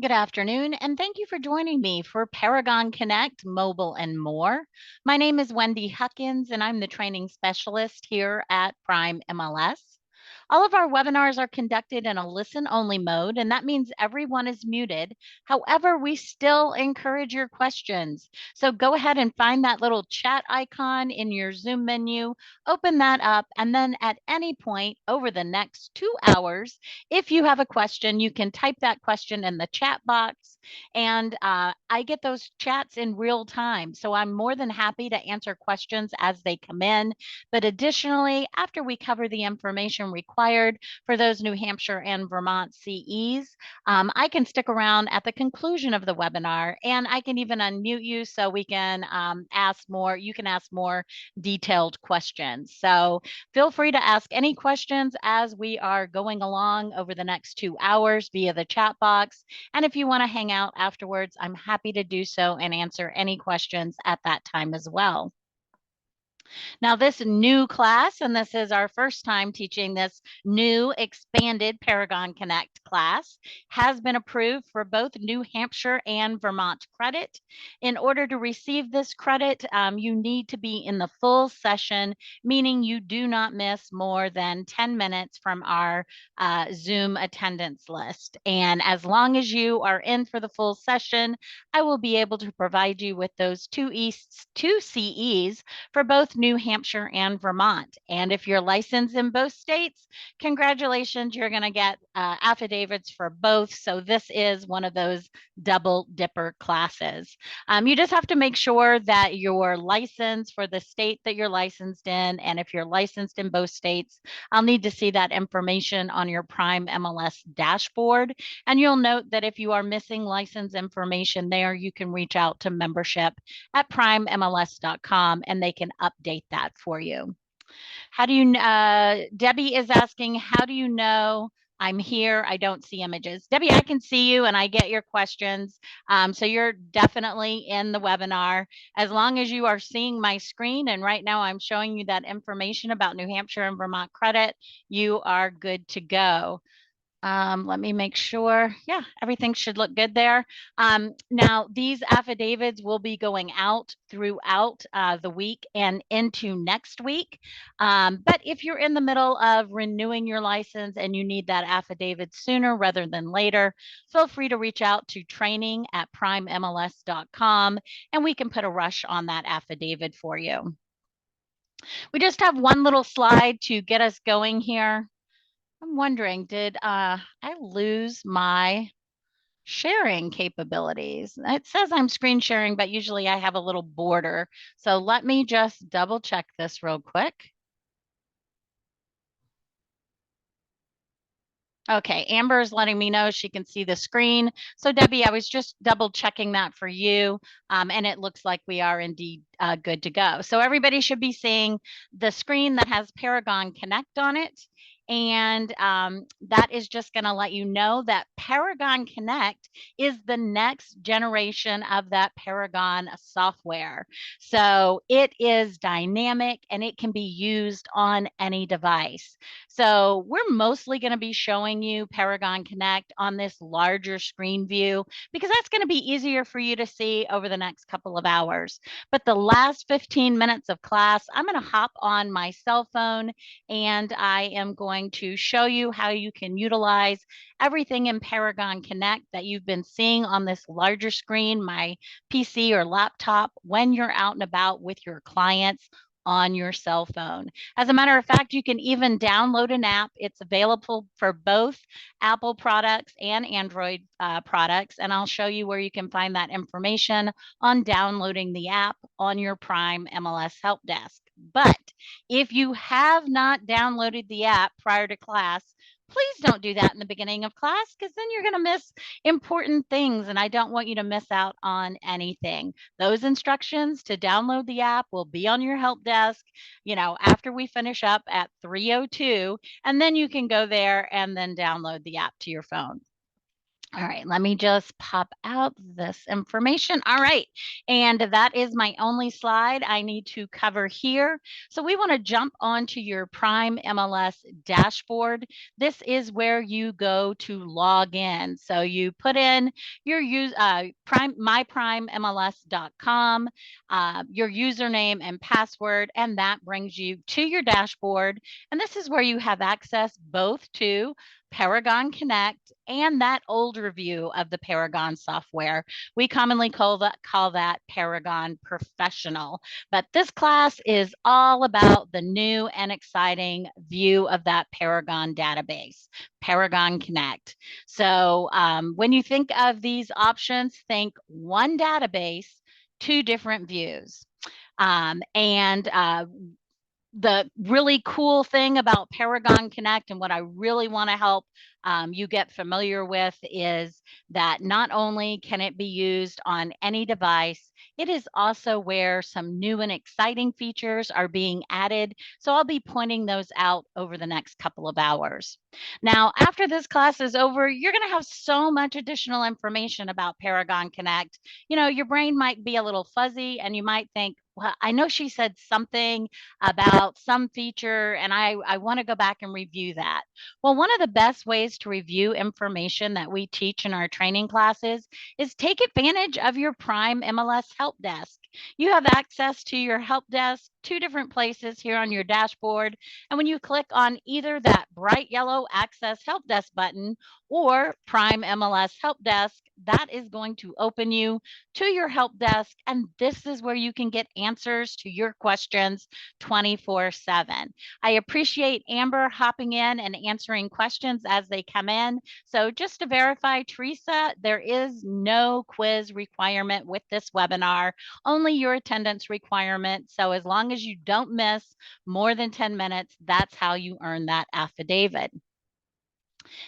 Good afternoon, and thank you for joining me for Paragon Connect, Mobile, and more. My name is Wendy Huckins, and I'm the training specialist here at Prime MLS. All of our webinars are conducted in a listen only mode, and that means everyone is muted. However, we still encourage your questions. So go ahead and find that little chat icon in your Zoom menu, open that up, and then at any point over the next 2 hours, if you have a question, you can type that question in the chat box, and I get those chats in real time. So I'm more than happy to answer questions as they come in. But additionally, after we cover the information required for those New Hampshire and Vermont CEs, I can stick around at the conclusion of the webinar, and I can even unmute you so we can ask more. You can ask more detailed questions. So feel free to ask any questions as we are going along over the next 2 hours via the chat box. And if you want to hang out afterwards, I'm happy to do so and answer any questions at that time as well. Now, this new class, and this is our first time teaching this new expanded Paragon Connect class, has been approved for both New Hampshire and Vermont credit. In order to receive this credit, you need to be in the full session, meaning you do not miss more than 10 minutes from our Zoom attendance list. And as long as you are in for the full session, I will be able to provide you with those two CEs for both New Hampshire and Vermont. And if you're licensed in both states, congratulations, you're going to get affidavits for both. So this is one of those double dipper classes. You just have to make sure that you're licensed for the state that you're licensed in. And if you're licensed in both states, I'll need to see that information on your Prime MLS dashboard. And you'll note that if you are missing license information there, you can reach out to membership at primemls.com and they can update that for you. How do you, Debbie is asking, how do you know I'm here? I don't see images. Debbie, I can see you and I get your questions. So you're definitely in the webinar. As long as you are seeing my screen, and right now I'm showing you that information about New Hampshire and Vermont credit, you are good to go. Let me make sure. Yeah, everything should look good there. Now, these affidavits will be going out throughout the week and into next week. But if you're in the middle of renewing your license and you need that affidavit sooner rather than later, feel free to reach out to training@primemls.com and we can put a rush on that affidavit for you. We just have one little slide to get us going here. I'm wondering, did I lose my sharing capabilities? It says I'm screen sharing, but usually I have a little border. So let me just double check this real quick. Okay, Amber is letting me know she can see the screen. So Debbie, I was just double checking that for you, and it looks like we are indeed good to go. So everybody should be seeing the screen that has Paragon Connect on it. And that is just going to let you know that Paragon Connect is the next generation of that Paragon software. So it is dynamic and it can be used on any device. So we're mostly going to be showing you Paragon Connect on this larger screen view because that's going to be easier for you to see over the next couple of hours. But the last 15 minutes of class, I'm going to hop on my cell phone and I am going to show you how you can utilize everything in Paragon Connect that you've been seeing on this larger screen, my PC or laptop, when you're out and about with your clients on your cell phone. As a matter of fact, you can even download an app. It's available for both Apple products and Android products, and I'll show you where you can find that information on downloading the app on your Prime MLS help desk. But if you have not downloaded the app prior to class, please don't do that in the beginning of class because then you're going to miss important things, and I don't want you to miss out on anything. Those instructions to download the app will be on your help desk, after we finish up at 3:02, and then you can go there and then download the app to your phone. All right, let me just pop out this information. All right, and that is my only slide I need to cover here. So we want to jump onto your Prime MLS dashboard. This is where you go to log in. So you put in your myprimemls.com, your username and password, and that brings you to your dashboard. And this is where you have access both to Paragon Connect and that older view of the Paragon software. We commonly call that Paragon Professional. But this class is all about the new and exciting view of that Paragon database, Paragon Connect. So when you think of these options, think one database, two different views. And the really cool thing about Paragon Connect and what I really want to help you get familiar with is that not only can it be used on any device, it is also where some new and exciting features are being added. So I'll be pointing those out over the next couple of hours. Now, after this class is over, you're going to have so much additional information about Paragon Connect. You know, your brain might be a little fuzzy and you might think, well, I know she said something about some feature, and I want to go back and review that. Well, one of the best ways to review information that we teach in our training classes is take advantage of your Prime MLS help desk. You have access to your help desk, two different places here on your dashboard. And when you click on either that bright yellow Access Help Desk button or Prime MLS Help Desk, that is going to open you to your help desk. And this is where you can get answers to your questions 24/7. I appreciate Amber hopping in and answering questions as they come in. So just to verify, Teresa, there is no quiz requirement with this webinar, only your attendance requirement. So as long as you don't miss more than 10 minutes, that's how you earn that affidavit.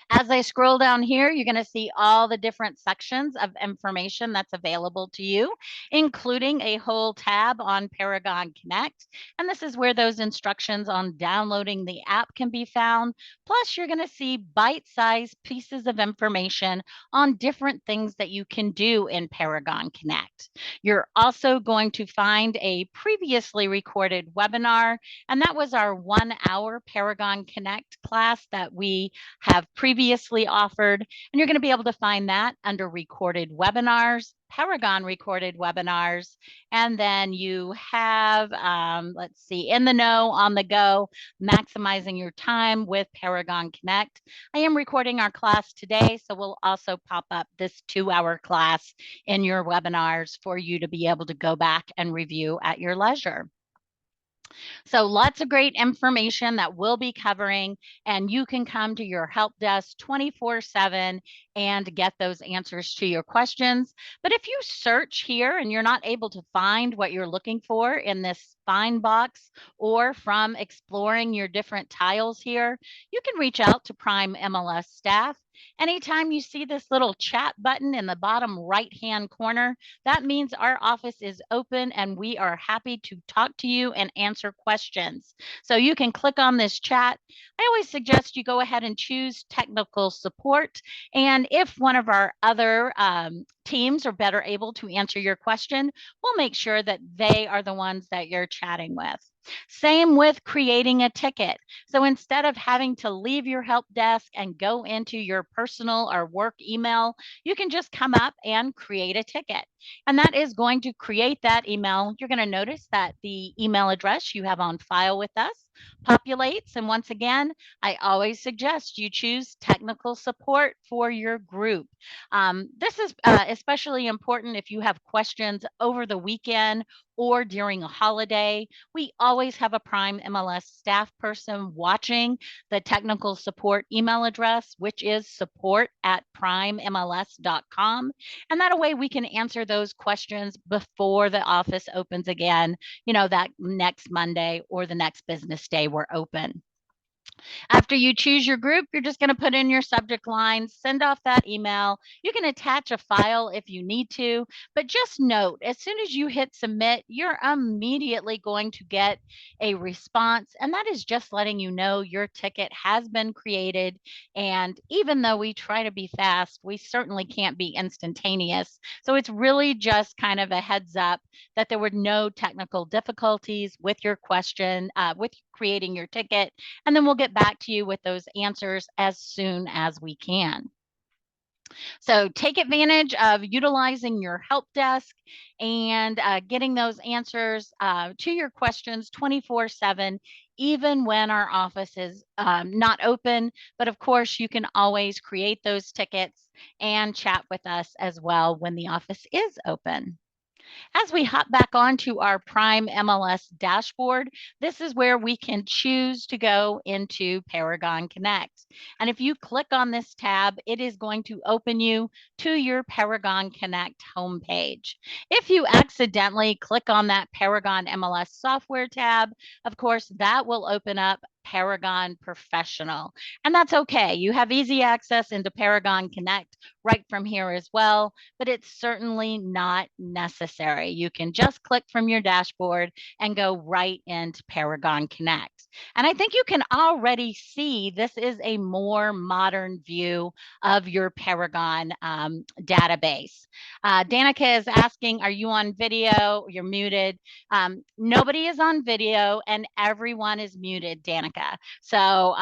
As I scroll down here, you're going to see all the different sections of information that's available to you, including a whole tab on Paragon Connect. And this is where those instructions on downloading the app can be found. Plus, you're going to see bite-sized pieces of information on different things that you can do in Paragon Connect. You're also going to find a previously recorded webinar, and that was our 1-hour Paragon Connect class that we have previously offered. And you're going to be able to find that under recorded webinars, Paragon recorded webinars. And then you have, let's see, in the know, on the go, maximizing your time with Paragon Connect. I am recording our class today, so we'll also pop up this 2-hour class in your webinars for you to be able to go back and review at your leisure. So lots of great information that we'll be covering, and you can come to your help desk 24/7 and get those answers to your questions. But if you search here and you're not able to find what you're looking for in this find box or from exploring your different tiles here, you can reach out to Prime MLS staff. Anytime you see this little chat button in the bottom right-hand corner, that means our office is open and we are happy to talk to you and answer questions. So you can click on this chat. I always suggest you go ahead and choose technical support. And if one of our other teams are better able to answer your question, we'll make sure that they are the ones that you're chatting with. Same with creating a ticket. So instead of having to leave your help desk and go into your personal or work email, you can just come up and create a ticket. And that is going to create that email. You're going to notice that the email address you have on file with us populates. And once again, I always suggest you choose technical support for your group. This is especially important if you have questions over the weekend or during a holiday. We always have a Prime MLS staff person watching the technical support email address, which is support@primemls.com. And that way we can answer those questions before the office opens again, you know, that next Monday or the next business day we're open. After you choose your group, you're just going to put in your subject line, send off that email. You can attach a file if you need to, but just note as soon as you hit submit, you're immediately going to get a response. And that is just letting you know your ticket has been created. And even though we try to be fast, we certainly can't be instantaneous. So it's really just kind of a heads up that there were no technical difficulties with your question, with creating your ticket, and then we'll get back to you with those answers as soon as we can. So take advantage of utilizing your help desk and getting those answers to your questions 24/7, even when our office is not open. But of course, you can always create those tickets and chat with us as well when the office is open. As we hop back onto our Prime MLS dashboard, this is where we can choose to go into Paragon Connect. And if you click on this tab, it is going to open you to your Paragon Connect homepage. If you accidentally click on that Paragon MLS software tab, of course, that will open up Paragon Professional. And that's okay. You have easy access into Paragon Connect right from here as well, but it's certainly not necessary. You can just click from your dashboard and go right into Paragon Connect. And I think you can already see this is a more modern view of your Paragon database. Danica is asking, are you on video? You're muted. Nobody is on video and everyone is muted, Danica. So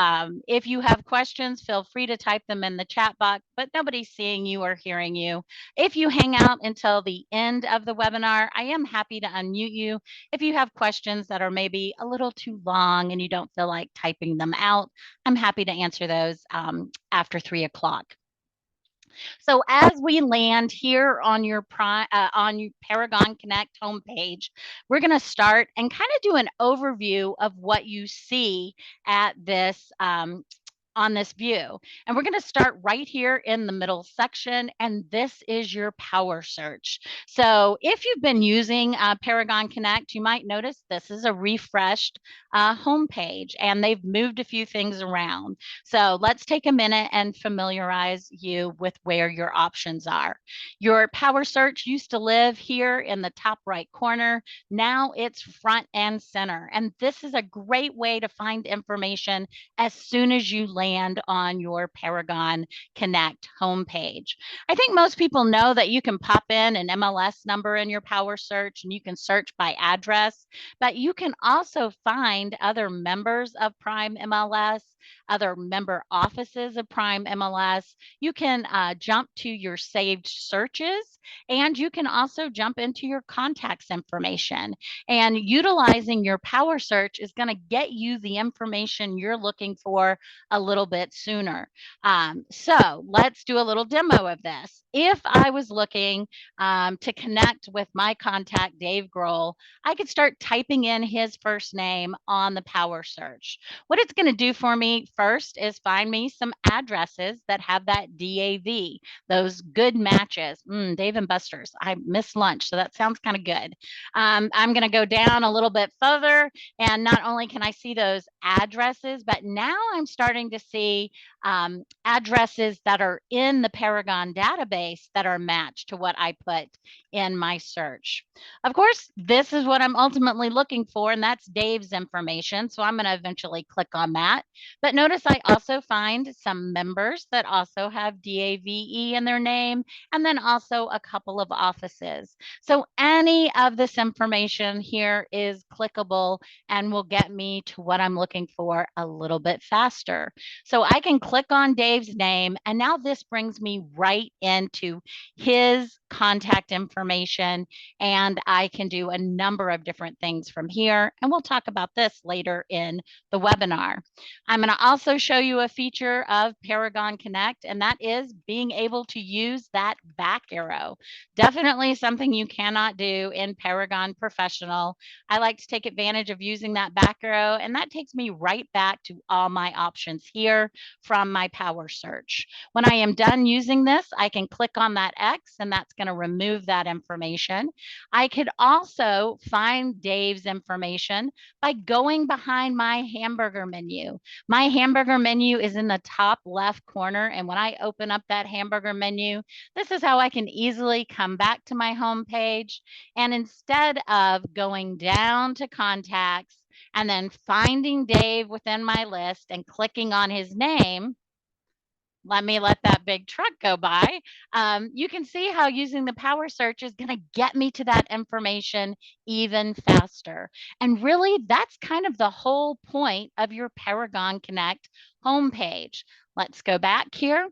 if you have questions, feel free to type them in the chat box, but nobody's seeing you or hearing you. If you hang out until the end of the webinar, I am happy to unmute you. If you have questions that are maybe a little too long and you don't feel like typing them out, I'm happy to answer those after 3 o'clock. So as we land here on your Paragon Connect homepage, we're going to start and kind of do an overview of what you see at this on this view. And we're going to start right here in the middle section, and this is your power search. So if you've been using Paragon Connect, you might notice this is a refreshed homepage, and they've moved a few things around. So let's take a minute and familiarize you with where your options are. Your power search used to live here in the top right corner. Now it's front and center. And this is a great way to find information as soon as you land on your Paragon Connect homepage. I think most people know that you can pop in an MLS number in your power search and you can search by address, but you can also find other members of Prime MLS, other member offices of Prime MLS. You can jump to your saved searches, and you can also jump into your contacts information. And utilizing your power search is going to get you the information you're looking for a little bit sooner. So let's do a little demo of this. If I was looking to connect with my contact, Dave Grohl, I could start typing in his first name on the power search. What it's going to do for me first is find me some addresses that have that DAV, those good matches. Dave and Buster's. I missed lunch, so that sounds kind of good. I'm going to go down a little bit further, and not only can I see those addresses, but now I'm starting to see addresses that are in the Paragon database that are matched to what I put in my search. Of course, this is what I'm ultimately looking for, and that's Dave's information. So I'm going to eventually click on that. But notice I also find some members that also have DAVE in their name, and then also a couple of offices. So any of this information here is clickable and will get me to what I'm looking for a little bit faster. So I can click on Dave's name, and now this brings me right into his contact information, and I can do a number of different things from here, and we'll talk about this later in the webinar. I'm going to also show you a feature of Paragon Connect, and that is being able to use that back arrow. Definitely something you cannot do in Paragon Professional. I like to take advantage of using that back arrow, and that takes me right back to all my options here from from my power search. When I am done using this, I can click on that X and that's going to remove that information. I could also find Dave's information by going behind my hamburger menu. My hamburger menu is in the top left corner. And when I open up that hamburger menu, this is how I can easily come back to my home page. And instead of going down to contacts and then finding Dave within my list and clicking on his name, let that big truck go by. You can see how using the power search is going to get me to that information even faster. And really, that's kind of the whole point of your Paragon Connect homepage. Let's go back here.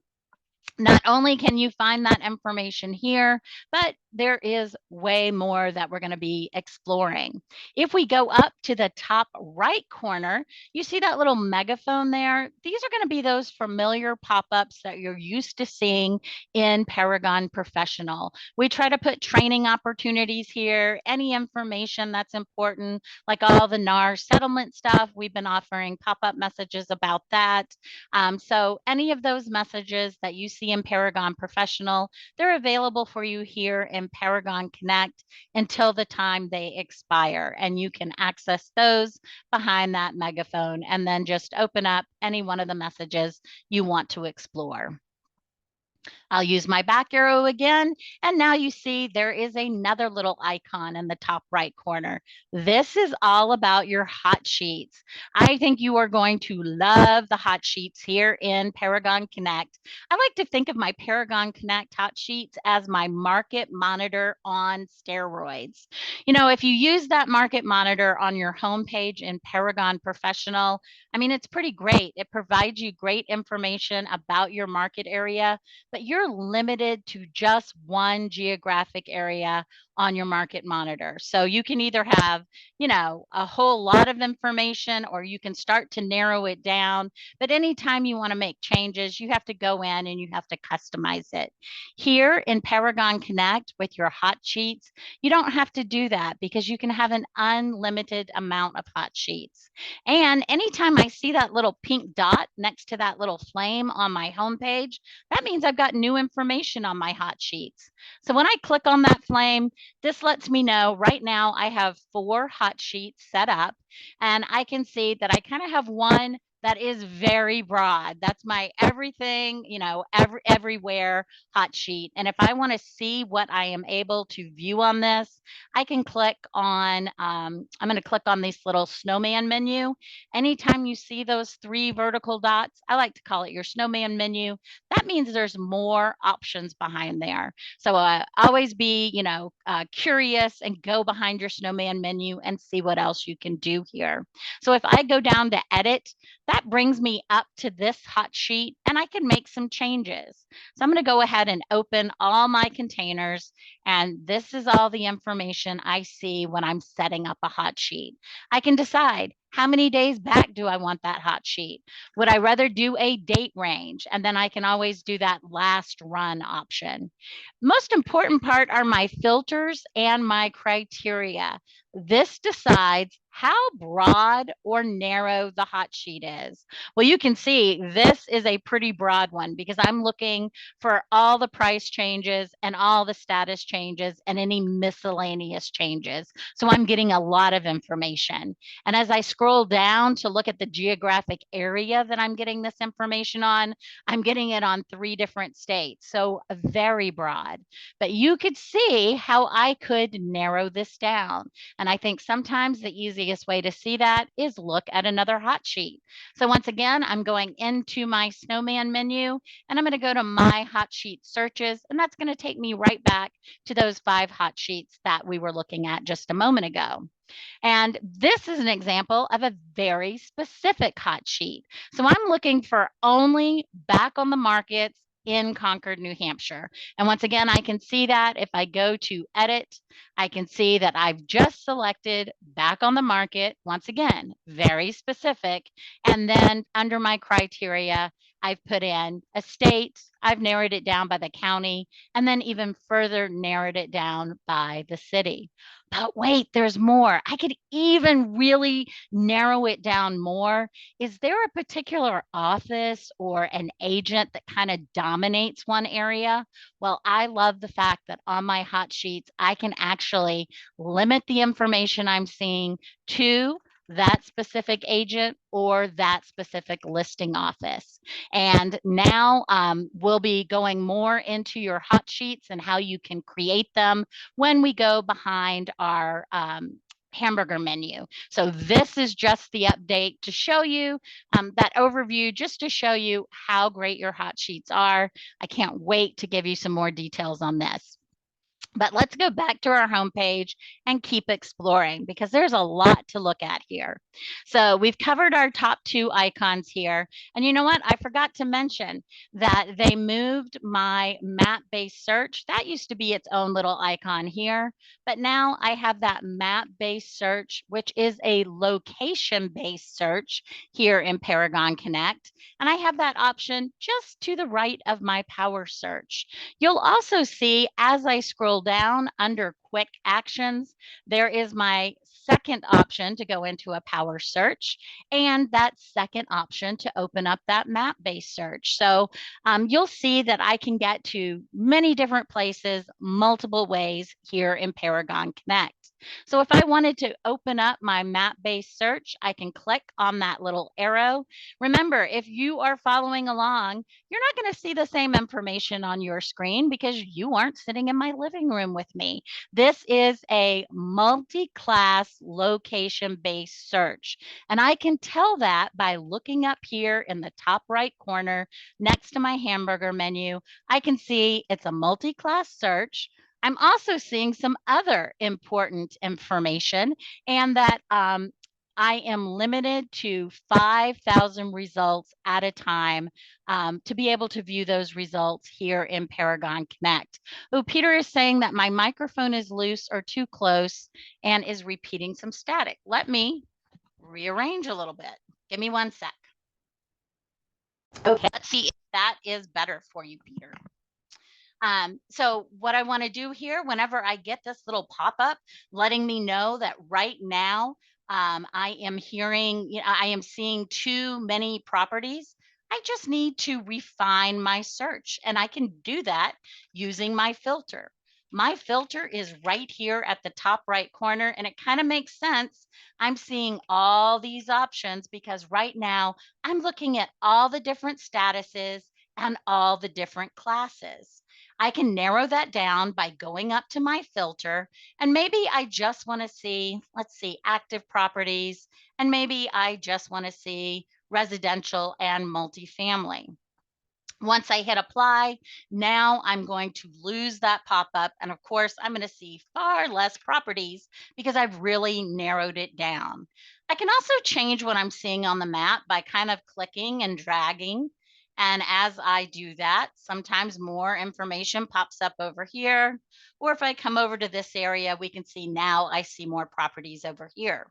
Not only can you find that information here, but there is way more that we're going to be exploring. If we go up to the top right corner, you see that little megaphone there. These are going to be those familiar pop-ups that you're used to seeing in Paragon Professional. We try to put training opportunities here, any information that's important, like all the NAR settlement stuff. We've been offering pop-up messages about that. So any of those messages that you see in Paragon Professional, they're available for you here in Paragon Connect until the time they expire. And you can access those behind that megaphone and then just open up any one of the messages you want to explore. I'll use my back arrow again. And now you see there is another little icon in the top right corner. This is all about your hot sheets. I think you are going to love the hot sheets here in Paragon Connect. I like to think of my Paragon Connect hot sheets as my market monitor on steroids. You know, if you use that market monitor on your homepage in Paragon Professional, I mean, it's pretty great. It provides you great information about your market area, but you're limited to just one geographic area on your market monitor. So you can either have, you know, a whole lot of information or you can start to narrow it down. But anytime you want to make changes, you have to go in and you have to customize it. Here in Paragon Connect with your hot sheets, you don't have to do that because you can have an unlimited amount of hot sheets. And anytime I see that little pink dot next to that little flame on my homepage, that means I've got new information on my hot sheets. So when I click on that flame, this lets me know right now I have 4 hot sheets set up, and I can see that I kind of have one that is very broad. That's my everything, you know, everywhere hot sheet. And if I want to see what I am able to view on this, I can click on, I'm going to click on this little snowman menu. Anytime you see those 3 vertical dots, I like to call it your snowman menu. That means there's more options behind there. So always be, you know, curious and go behind your snowman menu and see what else you can do here. So if I go down to edit, that brings me up to this hot sheet and I can make some changes. So I'm going to go ahead and open all my containers, and this is all the information I see when I'm setting up a hot sheet. I can decide how many days back do I want that hot sheet? Would I rather do a date range? And then I can always do that last run option. Most important part are my filters and my criteria. This decides how broad or narrow the hot sheet is. Well, you can see this is a pretty broad one because I'm looking for all the price changes and all the status changes and any miscellaneous changes. So I'm getting a lot of information. And as I scroll down to look at the geographic area that I'm getting this information on, I'm getting it on 3 different states. So very broad. But you could see how I could narrow this down. And I think sometimes the easiest way to see that is look at another hot sheet. So once again, I'm going into my snowman menu and I'm going to go to my hot sheet searches, and that's going to take me right back to those 5 hot sheets that we were looking at just a moment ago. And this is an example of a very specific hot sheet. So I'm looking for only back on the markets in Concord, New Hampshire. And once again, I can see that if I go to edit, I can see that I've just selected back on the market. Once again, very specific. And then under my criteria, I've put in a state, I've narrowed it down by the county, and then even further narrowed it down by the city. But wait, there's more. I could even really narrow it down more. Is there a particular office or an agent that kind of dominates one area? Well, I love the fact that on my hot sheets, I can actually limit the information I'm seeing to that specific agent or that specific listing office. And now we'll be going more into your hot sheets and how you can create them when we go behind our hamburger menu. So this is just the update to show you that overview, just to show you how great your hot sheets are. I can't wait to give you some more details on this. But let's go back to our homepage and keep exploring because there's a lot to look at here. So we've covered our top two icons here. And you know what? I forgot to mention that they moved my map-based search. That used to be its own little icon here. But now I have that map-based search, which is a location-based search here in Paragon Connect. And I have that option just to the right of my power search. You'll also see as I scroll down under quick actions, there is my second option to go into a power search and that second option to open up that map-based search. So you'll see that I can get to many different places, multiple ways here in Paragon Connect. So if I wanted to open up my map-based search, I can click on that little arrow. Remember, if you are following along, you're not going to see the same information on your screen because you aren't sitting in my living room with me. This is a multi-class location-based search. And I can tell that by looking up here in the top right corner next to my hamburger menu. I can see it's a multi-class search. I'm also seeing some other important information and that I am limited to 5,000 results at a time to be able to view those results here in Paragon Connect. Oh, Peter is saying that my microphone is loose or too close and is repeating some static. Let me rearrange a little bit. Give me one sec. Okay, let's see if that is better for you, Peter. So what I want to do here, whenever I get this little pop-up letting me know that right now I am hearing, I am seeing too many properties, I just need to refine my search. And I can do that using my filter. My filter is right here at the top right corner, and it kind of makes sense. I'm seeing all these options because right now I'm looking at all the different statuses and all the different classes. I can narrow that down by going up to my filter, and maybe I just want to see, let's see, active properties, and maybe I just want to see residential and multifamily. Once I hit apply, now I'm going to lose that pop-up. And of course, I'm going to see far less properties because I've really narrowed it down. I can also change what I'm seeing on the map by kind of clicking and dragging. And as I do that, sometimes more information pops up over here. Or if I come over to this area, we can see now I see more properties over here.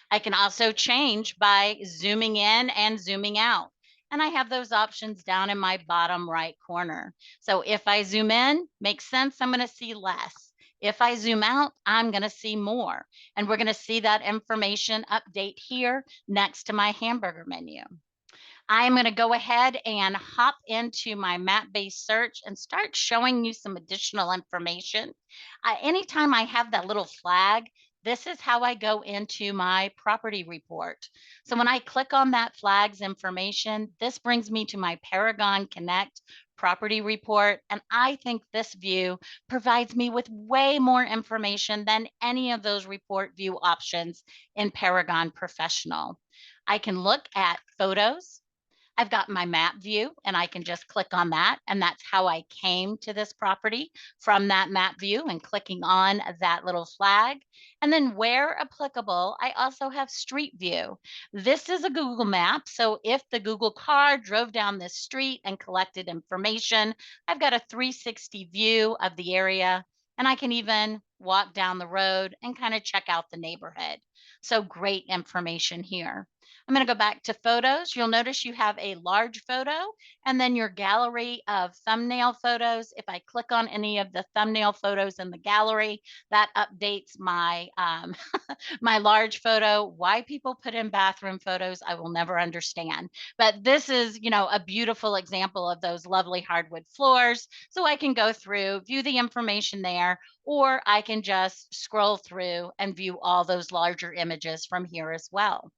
I can also change by zooming in and zooming out. And I have those options down in my bottom right corner. So if I zoom in, makes sense, I'm going to see less. If I zoom out, I'm going to see more. And we're going to see that information update here next to my hamburger menu. I'm going to go ahead and hop into my map-based search and start showing you some additional information. Anytime I have that little flag, this is how I go into my property report. So when I click on that flag's information, this brings me to my Paragon Connect property report. And I think this view provides me with way more information than any of those report view options in Paragon Professional. I can look at photos. I've got my map view and I can just click on that. And that's how I came to this property from that map view and clicking on that little flag. And then where applicable, I also have street view. This is a Google map. So if the Google car drove down this street and collected information, I've got a 360 view of the area. And I can even walk down the road and kind of check out the neighborhood. So great information here. I'm going to go back to photos. You'll notice you have a large photo and then your gallery of thumbnail photos. If I click on any of the thumbnail photos in the gallery, that updates my my large photo. Why people put in bathroom photos, I will never understand. But this is, a beautiful example of those lovely hardwood floors. So I can go through, view the information there, or I can just scroll through and view all those larger images from here as well.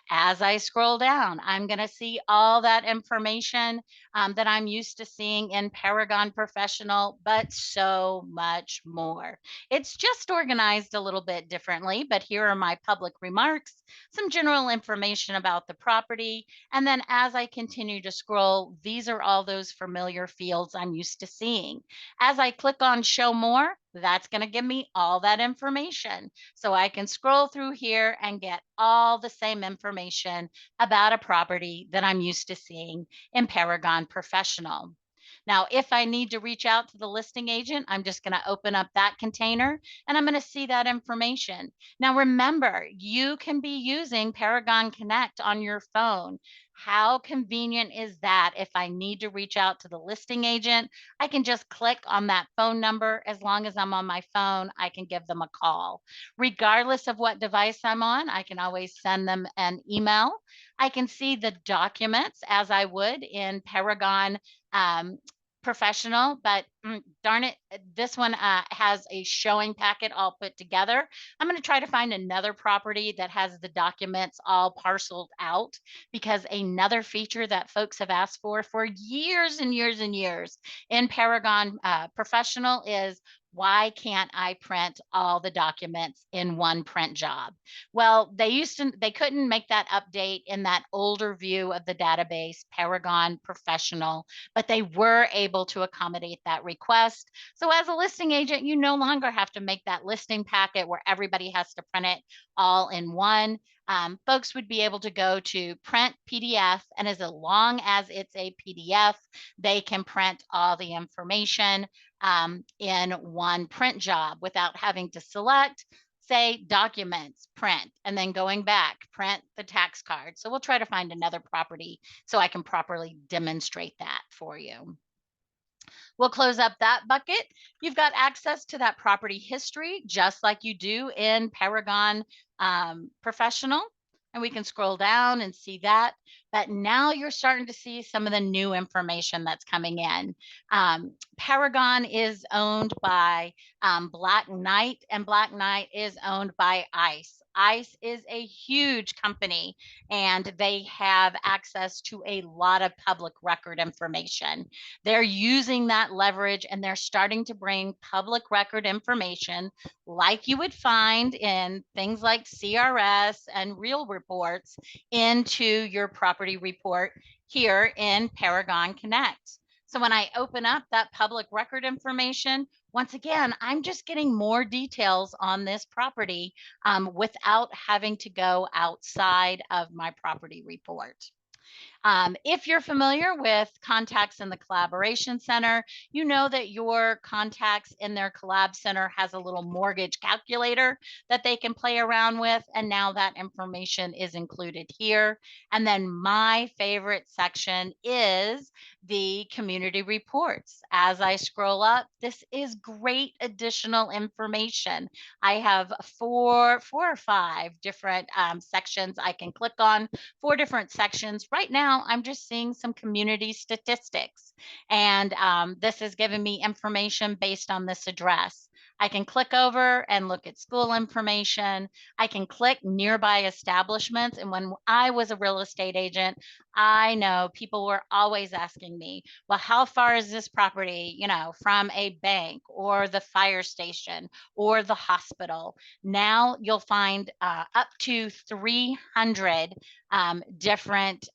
As I scroll down, I'm going to see all that information that I'm used to seeing in Paragon Professional, but so much more. It's just organized a little bit differently, but here are my public remarks, some general information about the property, and then as I continue to scroll, these are all those familiar fields I'm used to seeing. As I click on Show More, that's going to give me all that information. So I can scroll through here and get all the same information about a property that I'm used to seeing in Paragon Professional. Now, if I need to reach out to the listing agent, I'm just going to open up that container and I'm going to see that information. Now, remember, you can be using Paragon Connect on your phone. How convenient is that? If I need to reach out to the listing agent, I can just click on that phone number. As long as I'm on my phone, I can give them a call. Regardless of what device I'm on, I can always send them an email. I can see the documents as I would in Paragon um, Professional, but darn it, this one has a showing packet all put together. I'm going to try to find another property that has the documents all parceled out, because another feature that folks have asked for years and years and years in Paragon Professional is, why can't I print all the documents in one print job? Well, they couldn't make that update in that older view of the database, Paragon Professional, but they were able to accommodate that request. So as a listing agent, you no longer have to make that listing packet where everybody has to print it all in one. Folks would be able to go to print PDF, and as long as it's a PDF, they can print all the information in one print job without having to select, say, documents, print, and then going back, print the tax card. So we'll try to find another property so I can properly demonstrate that for you. We'll close up that bucket. You've got access to that property history, just like you do in Paragon Professional. And we can scroll down and see that. But now you're starting to see some of the new information that's coming in. Paragon is owned by Black Knight, and Black Knight is owned by ICE. ICE is a huge company, and they have access to a lot of public record information. They're using that leverage and they're starting to bring public record information like you would find in things like CRS and real reports into your property report here in Paragon Connect. So when I open up that public record information, once again, I'm just getting more details on this property without having to go outside of my property report. If you're familiar with contacts in the Collaboration Center, you know that your contacts in their Collab Center has a little mortgage calculator that they can play around with. And now that information is included here. And then my favorite section is the community reports. As I scroll up, this is great additional information. I have four or five different sections I can click on, four different sections. Right now, I'm just seeing some community statistics, and this is giving me information based on this address. I can click over and look at school information. I can click nearby establishments. And when I was a real estate agent, I know people were always asking me, well, how far is this property, from a bank or the fire station or the hospital? Now you'll find up to 300 different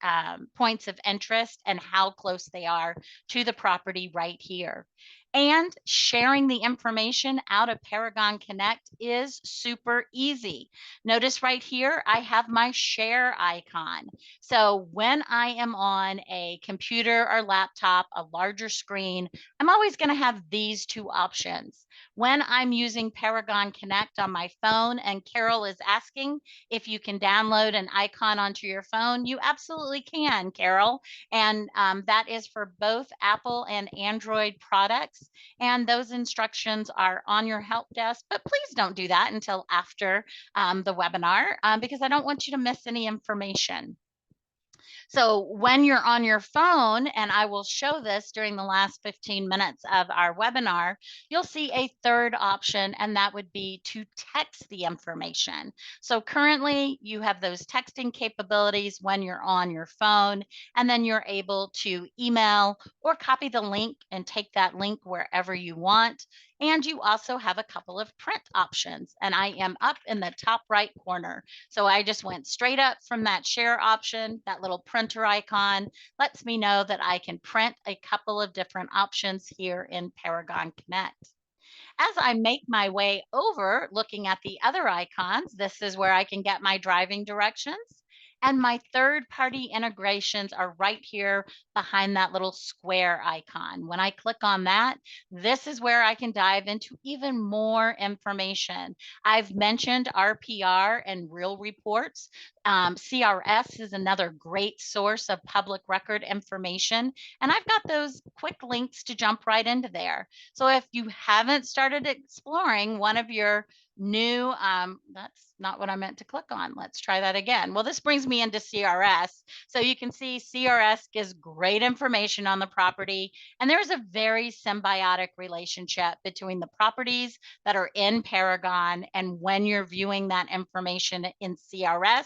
points of interest and how close they are to the property right here. And sharing the information out of Paragon Connect is super easy. Notice right here, I have my share icon. So when I am on a computer or laptop, a larger screen, I'm always going to have these two options. When I'm using Paragon Connect on my phone and Carol is asking if you can download an icon onto onto your phone, you absolutely can, Carol. And that is for both Apple and Android products. And those instructions are on your help desk. But please don't do that until after the webinar because I don't want you to miss any information. So when you're on your phone, and I will show this during the last 15 minutes of our webinar, you'll see a third option, and that would be to text the information. So currently you have those texting capabilities when you're on your phone, and then you're able to email or copy the link and take that link wherever you want. And you also have a couple of print options, and I am up in the top right corner. So I just went straight up from that share option. That little printer icon lets me know that I can print a couple of different options here in Paragon Connect. As I make my way over looking at the other icons, this is where I can get my driving directions. And my third party integrations are right here behind that little square icon. When I click on that, this is where I can dive into even more information. I've mentioned RPR and real reports. CRS is another great source of public record information. And I've got those quick links to jump right into there. So if you haven't started exploring one of your new, that's not what I meant to click on. Let's try that again. Well, this brings me into CRS. So you can see CRS gives great information on the property. And there's a very symbiotic relationship between the properties that are in Paragon. And when you're viewing that information in CRS,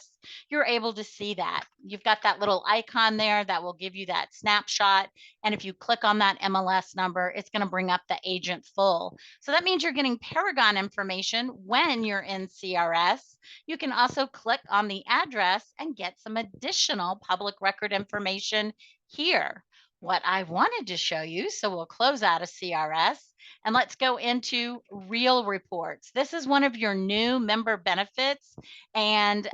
you're able to see that. You've got that little icon there that will give you that snapshot. And if you click on that MLS number, it's going to bring up the agent full. So that means you're getting Paragon information when you're in CRS. You can also click on the address and get some additional public record information here. What I wanted to show you, so we'll close out of CRS and let's go into real reports. This is one of your new member benefits, and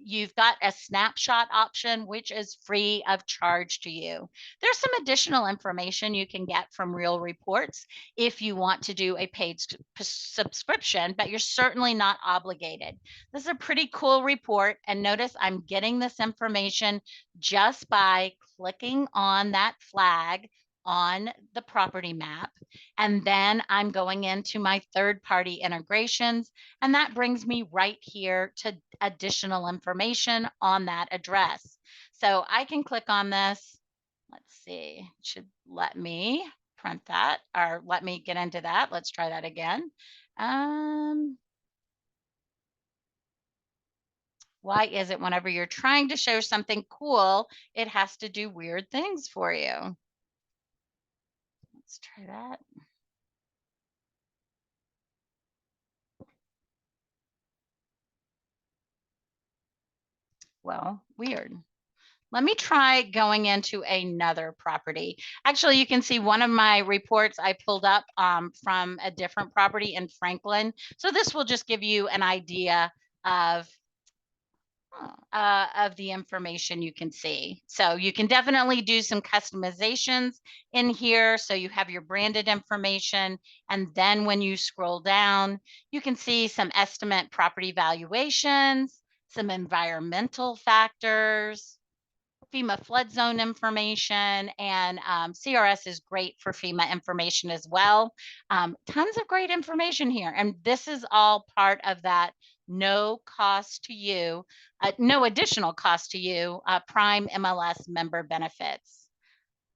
you've got a snapshot option, which is free of charge to you. There's some additional information you can get from real reports if you want to do a paid subscription, but you're certainly not obligated. This is a pretty cool report, and notice I'm getting this information just by clicking on that flag on the property map. And then I'm going into my third-party integrations, and that brings me right here to additional information on that address. So I can click on this. Let's see, it should let me print that or let me get into that. Let's try that again. Why is it whenever you're trying to show something cool, it has to do weird things for you? Let's try that. Well, weird. Let me try going into another property. Actually, you can see one of my reports I pulled up from a different property in Franklin. So this will just give you an idea of the information you can see. So you can definitely do some customizations in here. So you have your branded information. And then when you scroll down, you can see some estimate property valuations, some environmental factors, FEMA flood zone information, and CRS is great for FEMA information as well. Tons of great information here. And this is all part of that no cost to you, no additional cost to you, Prime MLS member benefits.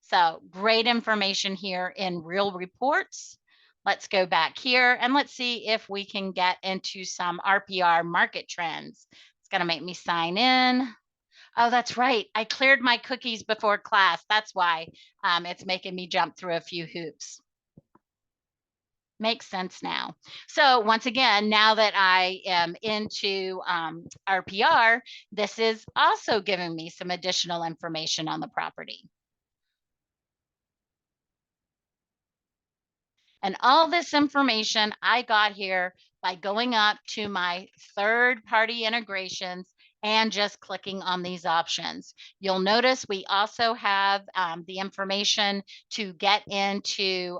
So great information here in real reports. Let's go back here and let's see if we can get into some RPR market trends. It's going to make me sign in. Oh, that's right. I cleared my cookies before class. That's why it's making me jump through a few hoops. Makes sense now. So once again, now that I am into RPR, this is also giving me some additional information on the property. And all this information I got here by going up to my third-party integrations and just clicking on these options. You'll notice we also have the information to get into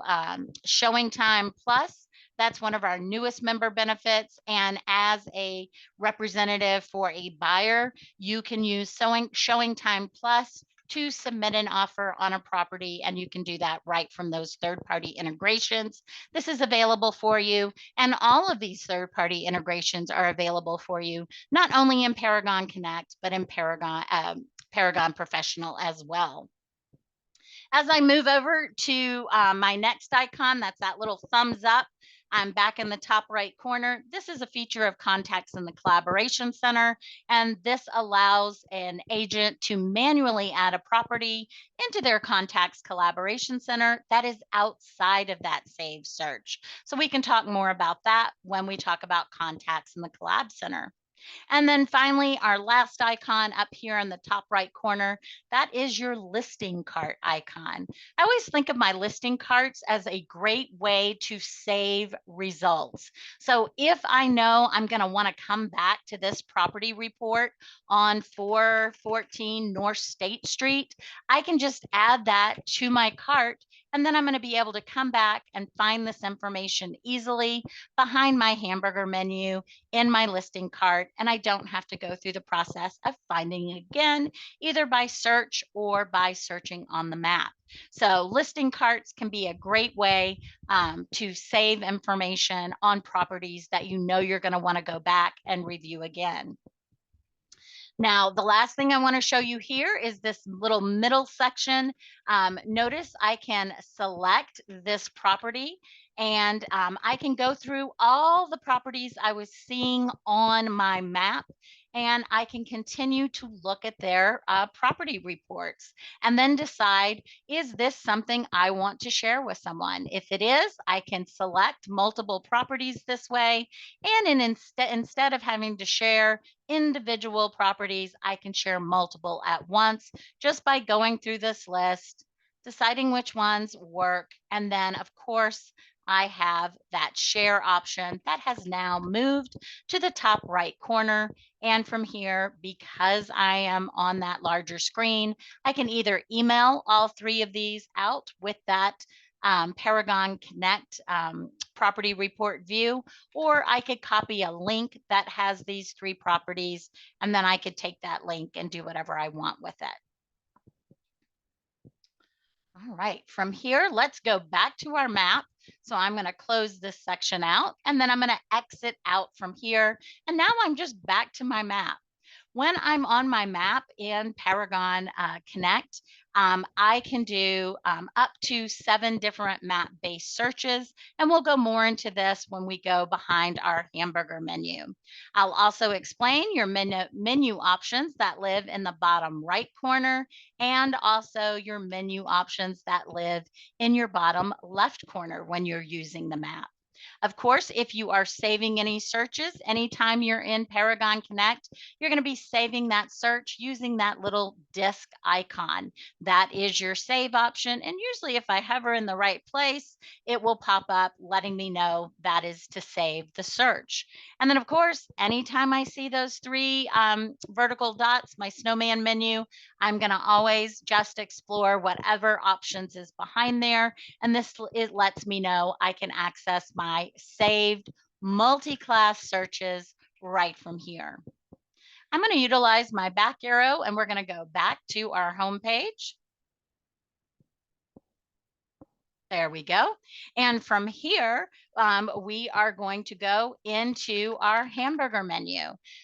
Showing Time Plus That's one of our newest member benefits. And as a representative for a buyer, you can use Showing Time Plus to submit an offer on a property, and you can do that right from those third-party integrations. This is available for you, and all of these third-party integrations are available for you, not only in Paragon Connect, but in Paragon Professional as well. As I move over to my next icon, that's that little thumbs up. I'm back in the top right corner. This is a feature of Contacts in the Collaboration Center, and this allows an agent to manually add a property into their Contacts Collaboration Center that is outside of that saved search. So we can talk more about that when we talk about Contacts in the Collab Center. And then finally, our last icon up here in the top right corner, that is your listing cart icon. I always think of my listing carts as a great way to save results. So if I know I'm going to want to come back to this property report on 414 North State Street, I can just add that to my cart, and then I'm going to be able to come back and find this information easily behind my hamburger menu in my listing cart, and I don't have to go through the process of finding it again, either by search or by searching on the map. So listing carts can be a great way to save information on properties that you know you're going to want to go back and review again. Now, the last thing I want to show you here is this little middle section. Notice I can select this property, and I can go through all the properties I was seeing on my map, and I can continue to look at their property reports and then decide, is this something I want to share with someone? If it is, I can select multiple properties this way, and instead of having to share individual properties, I can share multiple at once just by going through this list, deciding which ones work. And then, of course, I have that share option that has now moved to the top right corner. And from here, because I am on that larger screen, I can either email all three of these out with that Paragon Connect property report view, or I could copy a link that has these three properties, and then I could take that link and do whatever I want with it. All right, from here, let's go back to our map. So I'm going to close this section out, and then I'm going to exit out from here. And now I'm just back to my map. When I'm on my map in Paragon Connect, I can do up to 7 different map-based searches, and we'll go more into this when we go behind our hamburger menu. I'll also explain your menu options that live in the bottom right corner, and also your menu options that live in your bottom left corner when you're using the map. Of course, if you are saving any searches, anytime you're in Paragon Connect, you're going to be saving that search using that little disk icon. That is your save option. And usually if I hover in the right place, it will pop up letting me know that is to save the search. And then of course, anytime I see those 3 vertical dots, my snowman menu, I'm going to always just explore whatever options is behind there. And it lets me know I can access my saved multi-class searches right from here. I'm going to utilize my back arrow, and we're going to go back to our home page. There we go. And from here, we are going to go into our hamburger menu.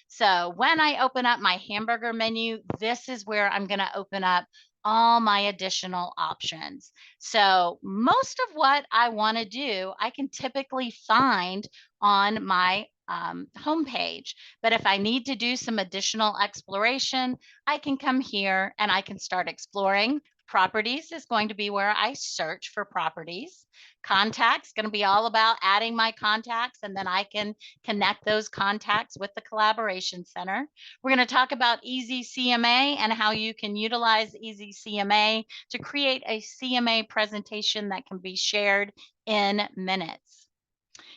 So when I open up my hamburger menu, this is where I'm going to open up all my additional options. So most of what I want to do, I can typically find on my homepage. But if I need to do some additional exploration, I can come here and I can start exploring. Properties is going to be where I search for properties. Contacts going to be all about adding my contacts, and then I can connect those contacts with the Collaboration Center. We're going to talk about EasyCMA and how you can utilize EasyCMA to create a CMA presentation that can be shared in minutes.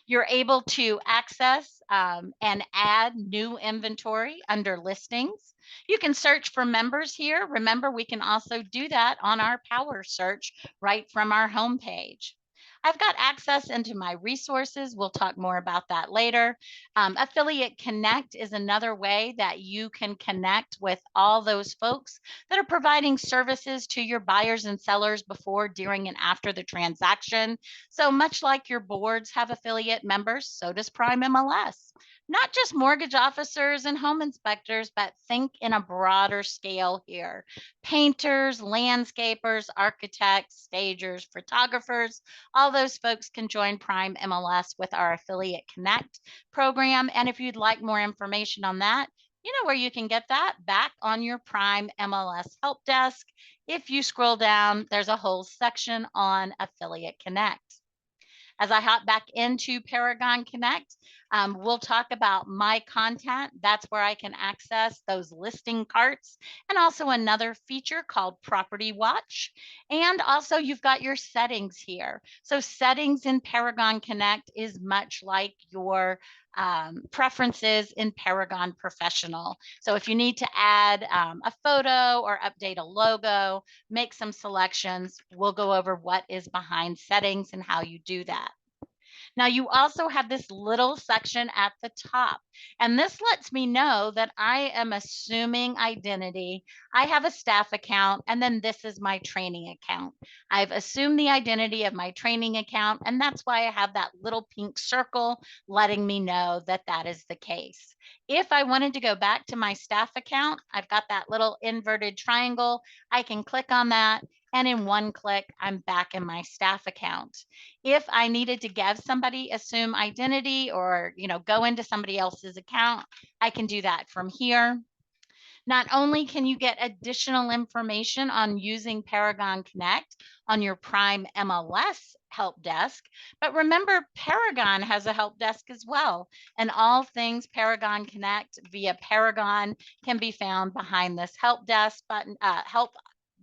You're able to access and add new inventory under listings. You can search for members here. Remember, we can also do that on our power search right from our homepage. I've got access into my resources. We'll talk more about that later. Affiliate Connect is another way that you can connect with all those folks that are providing services to your buyers and sellers before, during, and after the transaction. So much like your boards have affiliate members, so does Prime MLS. Not just mortgage officers and home inspectors, but think in a broader scale here. Painters, landscapers, architects, stagers, photographers, all those folks can join Prime MLS with our Affiliate Connect program. And if you'd like more information on that, you know where you can get that back on your Prime MLS help desk. If you scroll down, there's a whole section on Affiliate Connect. As I hop back into Paragon Connect, we'll talk about my content. That's where I can access those listing carts, and also another feature called Property Watch. And also you've got your settings here. So settings in Paragon Connect is much like your preferences in Paragon Professional. So if you need to add a photo or update a logo, make some selections, we'll go over what is behind settings and how you do that. Now you also have this little section at the top, and this lets me know that I am assuming identity. I have a staff account, and then this is my training account. I've assumed the identity of my training account, and that's why I have that little pink circle letting me know that that is the case. If I wanted to go back to my staff account, I've got that little inverted triangle. I can click on that, and in one click, I'm back in my staff account. If I needed to give somebody assume identity, or go into somebody else's account, I can do that from here. Not only can you get additional information on using Paragon Connect on your Prime MLS help desk, but remember, Paragon has a help desk as well. And all things Paragon Connect via Paragon can be found behind this help desk button, help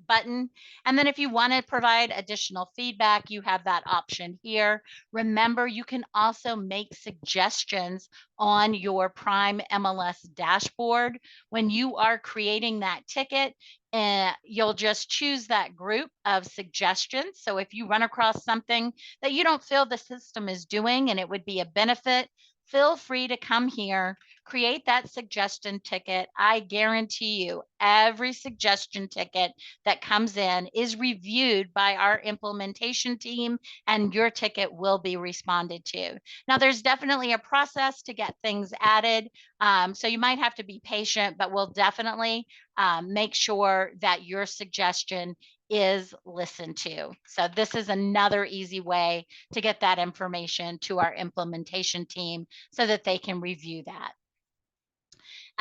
button. And then if you want to provide additional feedback, you have that option here. Remember, you can also make suggestions on your Prime MLS dashboard. When you are creating that ticket, you'll just choose that group of suggestions. So if you run across something that you don't feel the system is doing and it would be a benefit, feel free to come here, create that suggestion ticket. I guarantee you, every suggestion ticket that comes in is reviewed by our implementation team, and your ticket will be responded to. Now, there's definitely a process to get things added, so you might have to be patient, but we'll definitely make sure that your suggestion is listened to. So this is another easy way to get that information to our implementation team so that they can review that.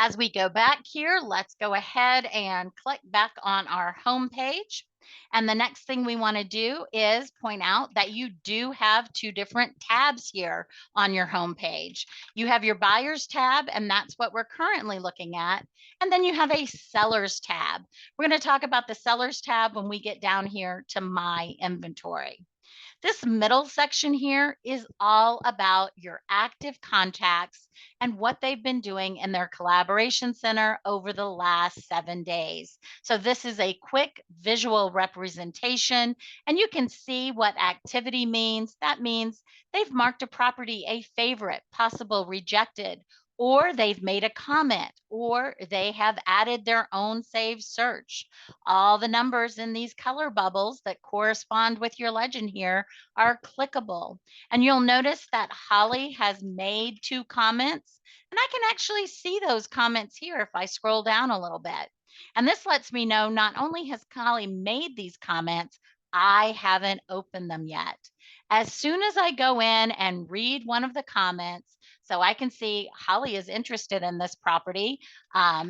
As we go back here, let's go ahead and click back on our home page. And the next thing we want to do is point out that you do have two different tabs here on your home page. You have your buyers tab, and that's what we're currently looking at. And then you have a sellers tab. We're going to talk about the sellers tab when we get down here to my inventory. This middle section here is all about your active contacts and what they've been doing in their collaboration center over the last 7 days. So this is a quick visual representation, and you can see what activity means. That means they've marked a property a favorite, possible rejected, or they've made a comment, or they have added their own saved search. All the numbers in these color bubbles that correspond with your legend here are clickable. And you'll notice that Holly has made 2 comments, and I can actually see those comments here if I scroll down a little bit. And this lets me know not only has Holly made these comments, I haven't opened them yet. As soon as I go in and read one of the comments, so I can see Holly is interested in this property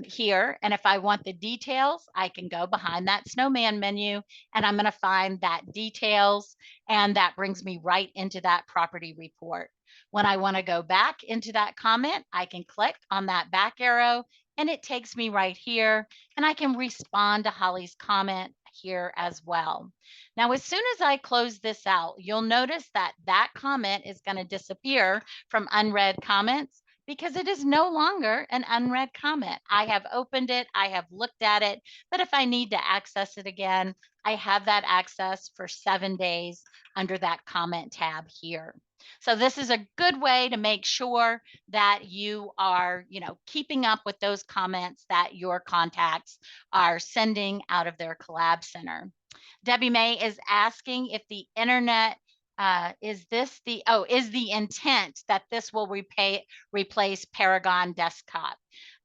here. And if I want the details, I can go behind that snowman menu, and I'm going to find that details. And that brings me right into that property report. When I want to go back into that comment, I can click on that back arrow, and it takes me right here, and I can respond to Holly's comment here as well. Now, as soon as I close this out, you'll notice that that comment is going to disappear from unread comments, because it is no longer an unread comment. I have opened it, I have looked at it, but if I need to access it again, I have that access for 7 days under that comment tab here. So this is a good way to make sure that you are, keeping up with those comments that your contacts are sending out of their Collab Center. Debbie May is asking if the internet is the intent that this will replace Paragon Desktop?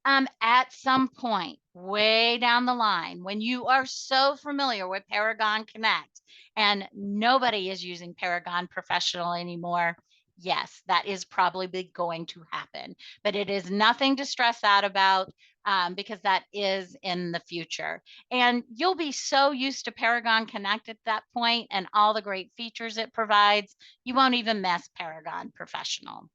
At some point, way down the line, when you are so familiar with Paragon Connect and nobody is using Paragon Professional anymore, yes, that is probably going to happen. But it is nothing to stress out about because that is in the future. And you'll be so used to Paragon Connect at that point and all the great features it provides, you won't even mess Paragon Professional.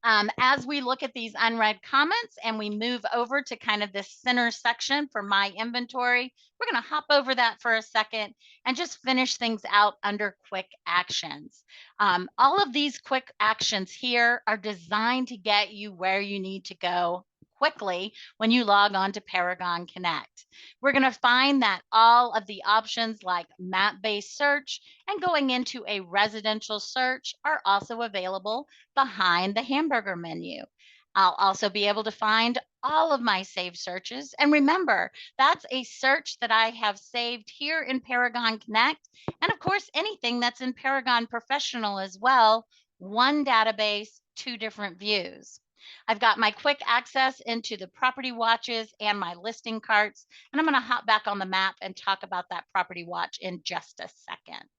As we look at these unread comments and we move over to kind of this center section for my inventory, we're going to hop over that for a second and just finish things out under quick actions. All of these quick actions here are designed to get you where you need to go quickly when you log on to Paragon Connect. We're going to find that all of the options like map-based search and going into a residential search are also available behind the hamburger menu. I'll also be able to find all of my saved searches. And remember, that's a search that I have saved here in Paragon Connect. And of course, anything that's in Paragon Professional as well, one database, two different views. I've got my quick access into the property watches and my listing carts. And I'm going to hop back on the map and talk about that property watch in just a second.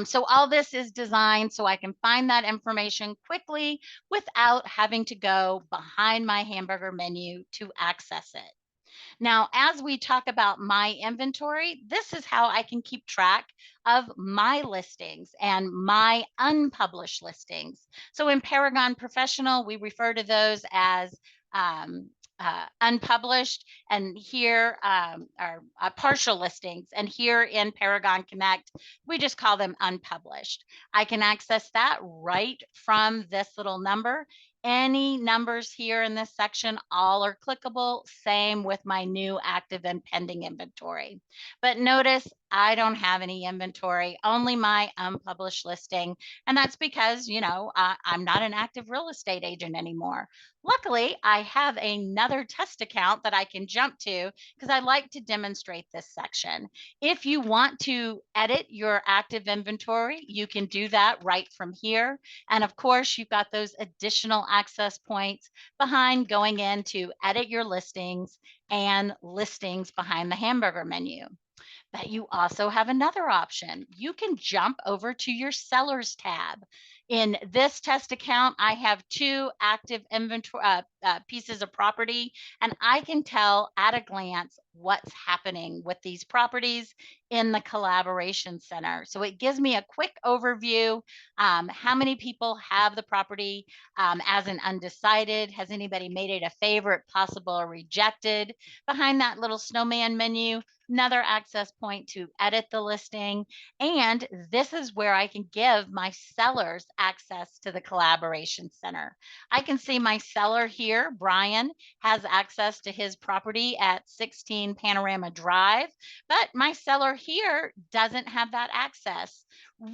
So all this is designed so I can find that information quickly without having to go behind my hamburger menu to access it. Now, as we talk about my inventory, this is how I can keep track of my listings and my unpublished listings. So in Paragon Professional, we refer to those as unpublished, and here are partial listings. And here in Paragon Connect, we just call them unpublished. I can access that right from this little number. Any numbers here in this section, all are clickable. Same with my new active and pending inventory. But notice I don't have any inventory, only my unpublished listing. And that's because, I'm not an active real estate agent anymore. Luckily, I have another test account that I can jump to because I like to demonstrate this section. If you want to edit your active inventory, you can do that right from here. And of course, you've got those additional access points behind going in to edit your listings and listings behind the hamburger menu. But you also have another option. You can jump over to your sellers tab. In this test account, I have two active inventory pieces of property, and I can tell at a glance what's happening with these properties in the collaboration center. So it gives me a quick overview. How many people have the property as an undecided? Has anybody made it a favorite, possible, or rejected? Behind that little snowman menu, another access point to edit the listing. And this is where I can give my sellers access to the collaboration center. I can see my seller here, Brian, has access to his property at 16 Panorama Drive, but my seller here doesn't have that access.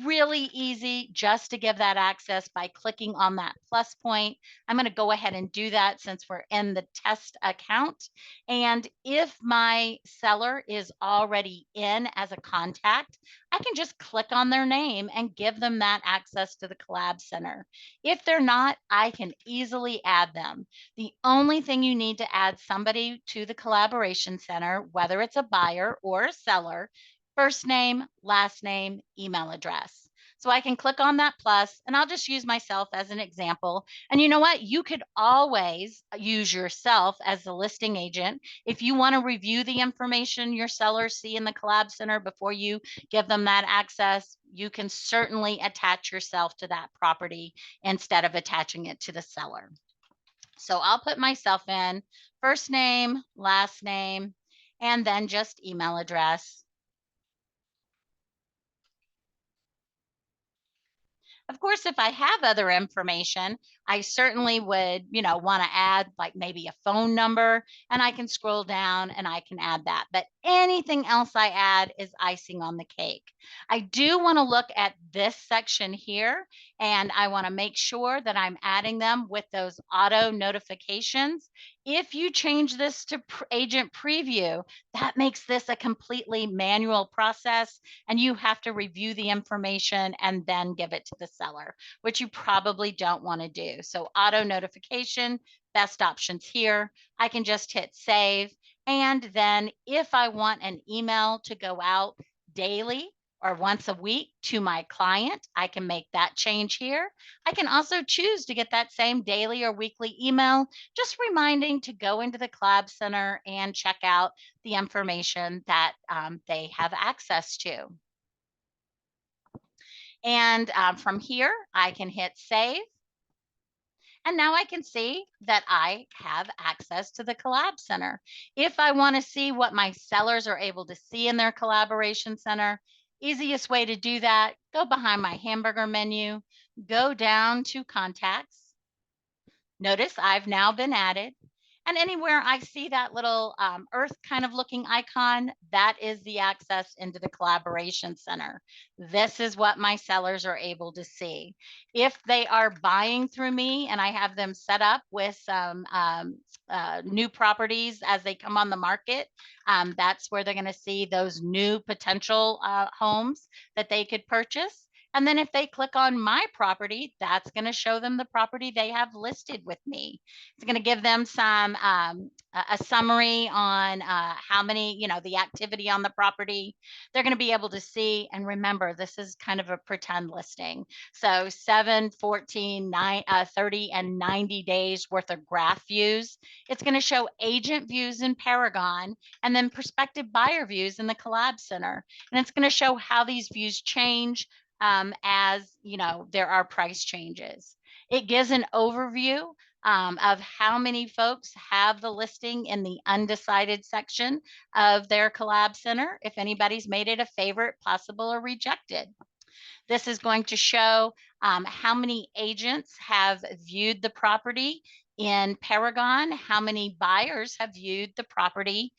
Really easy just to give that access by clicking on that plus point. I'm going to go ahead and do that since we're in the test account. And if my seller is already in as a contact, I can just click on their name and give them that access to the Collab Center. If they're not, I can easily add them. The only thing you need to add somebody to the Collaboration Center, whether it's a buyer or a seller, first name, last name, email address. So I can click on that plus, and I'll just use myself as an example. And you know what? You could always use yourself as the listing agent. If you want to review the information your sellers see in the Collab Center before you give them that access, you can certainly attach yourself to that property instead of attaching it to the seller. So I'll put myself in, first name, last name, and then just email address. Of course, if I have other information, I certainly would, want to add like maybe a phone number, and I can scroll down and I can add that. But anything else I add is icing on the cake. I do want to look at this section here, and I want to make sure that I'm adding them with those auto notifications. If you change this to agent preview, that makes this a completely manual process, and you have to review the information and then give it to the seller, which you probably don't want to do. So auto notification, best options here. I can just hit save. And then if I want an email to go out daily or once a week to my client, I can make that change here. I can also choose to get that same daily or weekly email, just reminding to go into the Collab Center and check out the information that they have access to. And from here, I can hit save. And now I can see that I have access to the Collab Center. If I want to see what my sellers are able to see in their Collaboration Center, easiest way to do that, go behind my hamburger menu, go down to contacts. Notice I've now been added. And anywhere I see that little earth kind of looking icon, that is the access into the Collaboration Center. This is what my sellers are able to see. If they are buying through me and I have them set up with some new properties as they come on the market, that's where they're going to see those new potential homes that they could purchase. And then if they click on my property, that's going to show them the property they have listed with me. It's going to give them some a summary on how many, the activity on the property. They're going to be able to see, and remember, this is kind of a pretend listing. So 7, 14, 9, 30, and 90 days worth of graph views. It's going to show agent views in Paragon and then prospective buyer views in the Collab Center. And it's going to show how these views change as there are price changes. It gives an overview of how many folks have the listing in the undecided section of their Collab Center, if anybody's made it a favorite, possible, or rejected. This is going to show how many agents have viewed the property in Paragon, how many buyers have viewed the property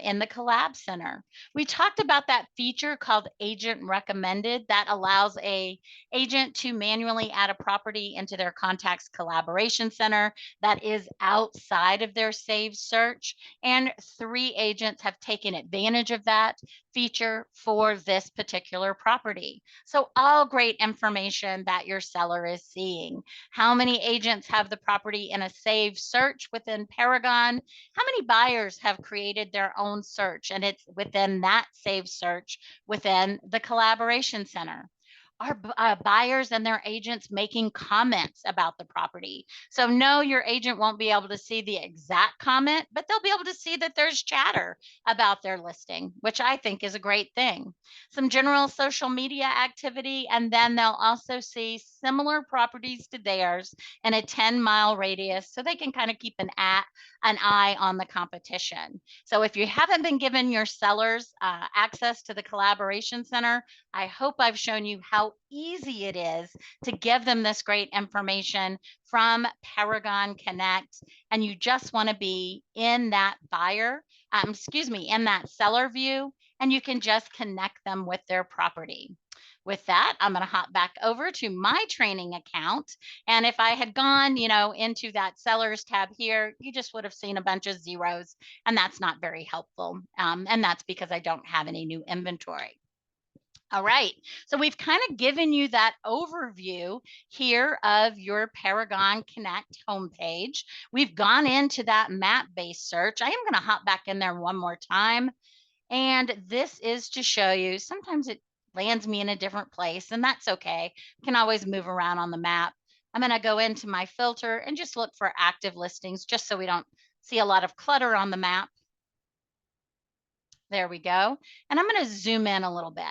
in the Collab Center. We talked about that feature called Agent Recommended that allows a agent to manually add a property into their contacts collaboration center that is outside of their saved search. And 3 agents have taken advantage of that feature for this particular property. So all great information that your seller is seeing. How many agents have the property in a saved search within Paragon? How many buyers have created their own search and it's within that saved search within the Collaboration Center? Are buyers and their agents making comments about the property? So no, your agent won't be able to see the exact comment, but they'll be able to see that there's chatter about their listing, which I think is a great thing. Some general social media activity, and then they'll also see similar properties to theirs in a 10-mile radius so they can kind of keep an eye on the competition. So if you haven't been given your sellers access to the Collaboration Center, I hope I've shown you how easy it is to give them this great information from Paragon Connect. And you just want to be in that in that seller view, and you can just connect them with their property. With that, I'm going to hop back over to my training account. And if I had gone, into that sellers tab here, you just would have seen a bunch of zeros, and that's not very helpful. And that's because I don't have any new inventory. All right, so we've kind of given you that overview here of your Paragon Connect homepage. We've gone into that map-based search. I am going to hop back in there one more time. And this is to show you, sometimes it lands me in a different place, and that's okay. I can always move around on the map. I'm going to go into my filter and just look for active listings, just so we don't see a lot of clutter on the map. There we go. And I'm going to zoom in a little bit.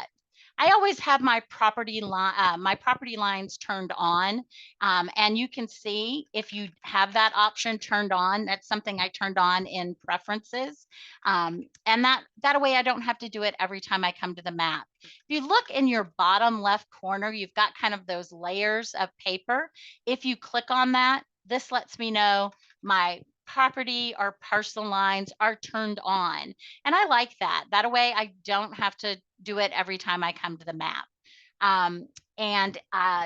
I always have my property lines turned on, and you can see if you have that option turned on. That's something I turned on in preferences, and that way I don't have to do it every time I come to the map. If you look in your bottom left corner, you've got kind of those layers of paper. If you click on that, this lets me know my property or parcel lines are turned on. And I like that. That way I don't have to do it every time I come to the map. Um, and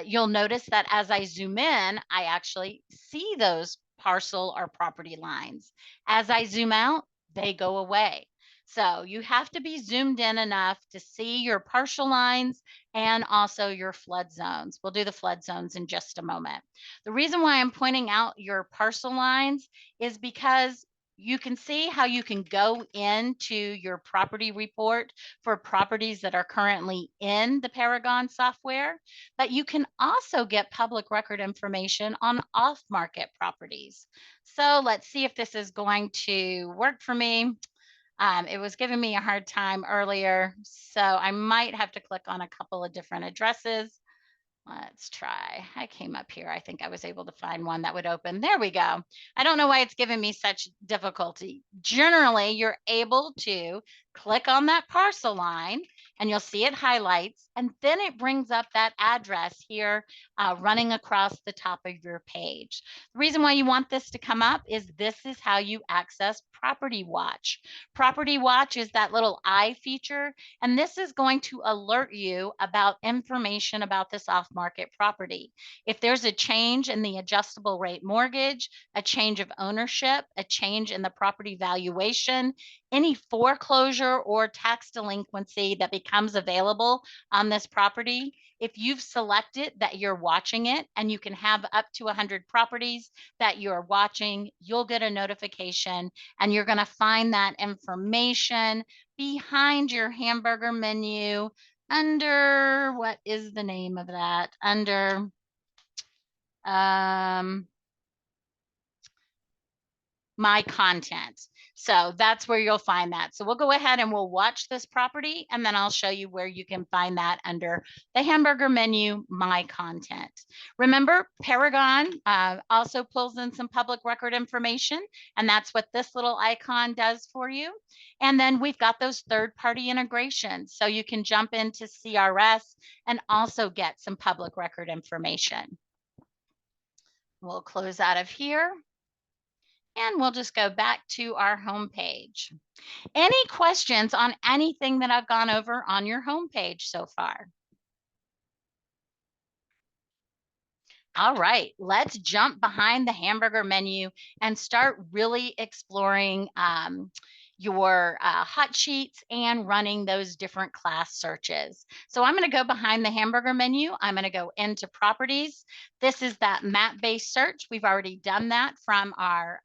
you'll notice that as I zoom in, I actually see those parcel or property lines. As I zoom out, they go away. So you have to be zoomed in enough to see your partial lines and also your flood zones. We'll do the flood zones in just a moment. The reason why I'm pointing out your parcel lines is because you can see how you can go into your property report for properties that are currently in the Paragon software, but you can also get public record information on off-market properties. So let's see if this is going to work for me. It was giving me a hard time earlier, so I might have to click on a couple of different addresses. Let's try. I came up here. I think I was able to find one that would open. There we go. I don't know why it's giving me such difficulty. Generally, you're able to click on that parcel line and you'll see it highlights, and then it brings up that address here running across the top of your page. The reason why you want this to come up is this is how you access Property Watch. Property Watch is that little eye feature, and this is going to alert you about information about this off-market property. If there's a change in the adjustable rate mortgage, a change of ownership, a change in the property valuation, any foreclosure or tax delinquency that becomes available on this property, if you've selected that you're watching it and you can have up to 100 properties that you're watching, you'll get a notification and you're going to find that information behind your hamburger menu under, what is the name of that? Under my content. So that's where you'll find that. So we'll go ahead and we'll watch this property, and then I'll show you where you can find that under the hamburger menu, my content. Remember, Paragon also pulls in some public record information, and that's what this little icon does for you. And then we've got those third-party integrations. So you can jump into CRS and also get some public record information. We'll close out of here. And we'll just go back to our home page. Any questions on anything that I've gone over on your home page so far? All right, let's jump behind the hamburger menu and start really exploring your hot sheets and running those different class searches. So I'm going to go behind the hamburger menu. I'm going to go into properties. This is that map-based search. We've already done that from our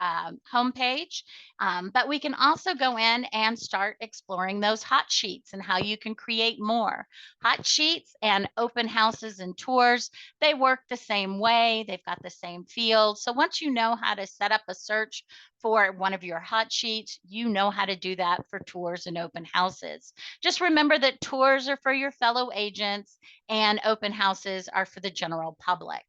home page, but we can also go in and start exploring those hot sheets and how you can create more. Hot sheets and open houses and tours, they work the same way. They've got the same field. So once you know how to set up a search for one of your hot sheets, you know how to do that for tours and open houses. Just remember that tours are for your fellow agents and open houses are for the general public.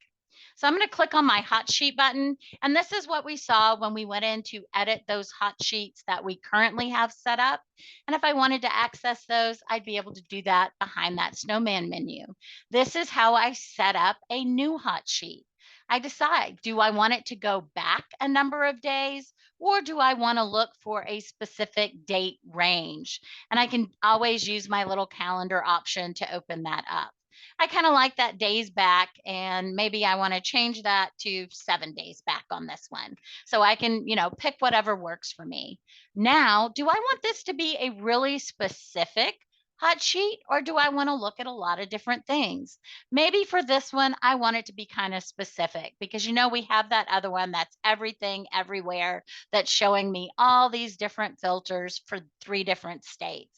So I'm going to click on my hot sheet button, and this is what we saw when we went in to edit those hot sheets that we currently have set up. And if I wanted to access those, I'd be able to do that behind that snowman menu. This is how I set up a new hot sheet. I decide, do I want it to go back a number of days, or do I want to look for a specific date range? And I can always use my little calendar option to open that up. I kind of like that days back, and maybe I want to change that to 7 days back on this one. So I can, pick whatever works for me. Now, do I want this to be a really specific hot sheet, or do I want to look at a lot of different things? Maybe for this one, I want it to be kind of specific because we have that other one that's everything everywhere that's showing me all these different filters for 3 different states.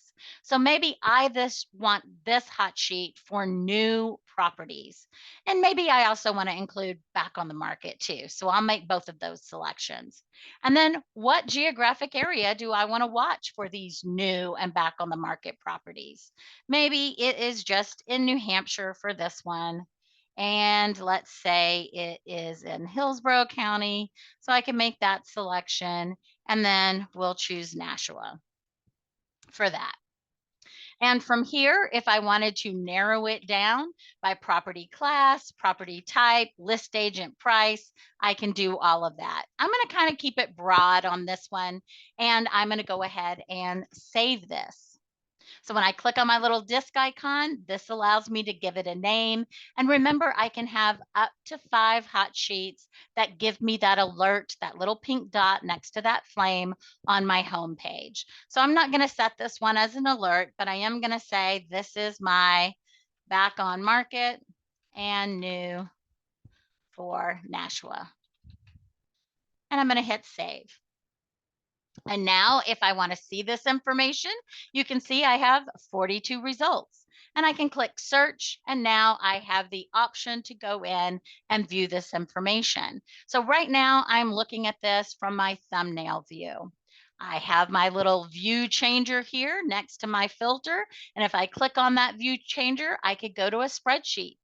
So maybe I want this hot sheet for new properties. And maybe I also want to include back on the market too. So I'll make both of those selections. And then what geographic area do I want to watch for these new and back on the market properties? Maybe it is just in New Hampshire for this one. And let's say it is in Hillsborough County. So I can make that selection and then we'll choose Nashua for that. And from here, if I wanted to narrow it down by property class, property type, list agent price, I can do all of that. I'm going to kind of keep it broad on this one, and I'm going to go ahead and save this. So when I click on my little disk icon, this allows me to give it a name. And remember, I can have up to 5 hot sheets that give me that alert, that little pink dot next to that flame on my home page. So I'm not going to set this one as an alert, but I am going to say this is my back on market and new for Nashua. And I'm going to hit save. And now if I want to see this information, you can see I have 42 results and I can click search. And now I have the option to go in and view this information. So right now I'm looking at this from my thumbnail view. I have my little view changer here next to my filter. And if I click on that view changer, I could go to a spreadsheet.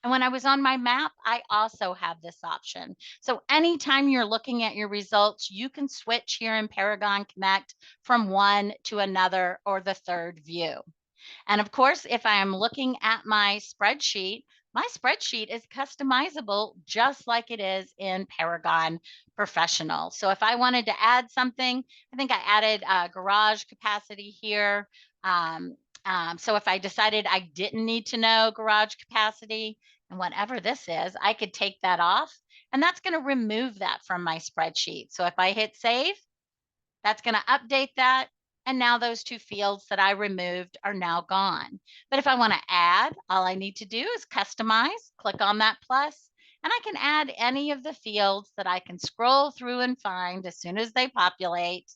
And when I was on my map, I also have this option. So anytime you're looking at your results, you can switch here in Paragon Connect from one to another or the third view. And of course, if I am looking at my spreadsheet is customizable just like it is in Paragon Professional. So if I wanted to add something, I think I added garage capacity here. So if I decided I didn't need to know garage capacity and whatever this is, I could take that off and that's going to remove that from my spreadsheet. So if I hit save, that's going to update that. And now those 2 fields that I removed are now gone. But if I want to add, all I need to do is customize, click on that plus, and I can add any of the fields that I can scroll through and find as soon as they populate.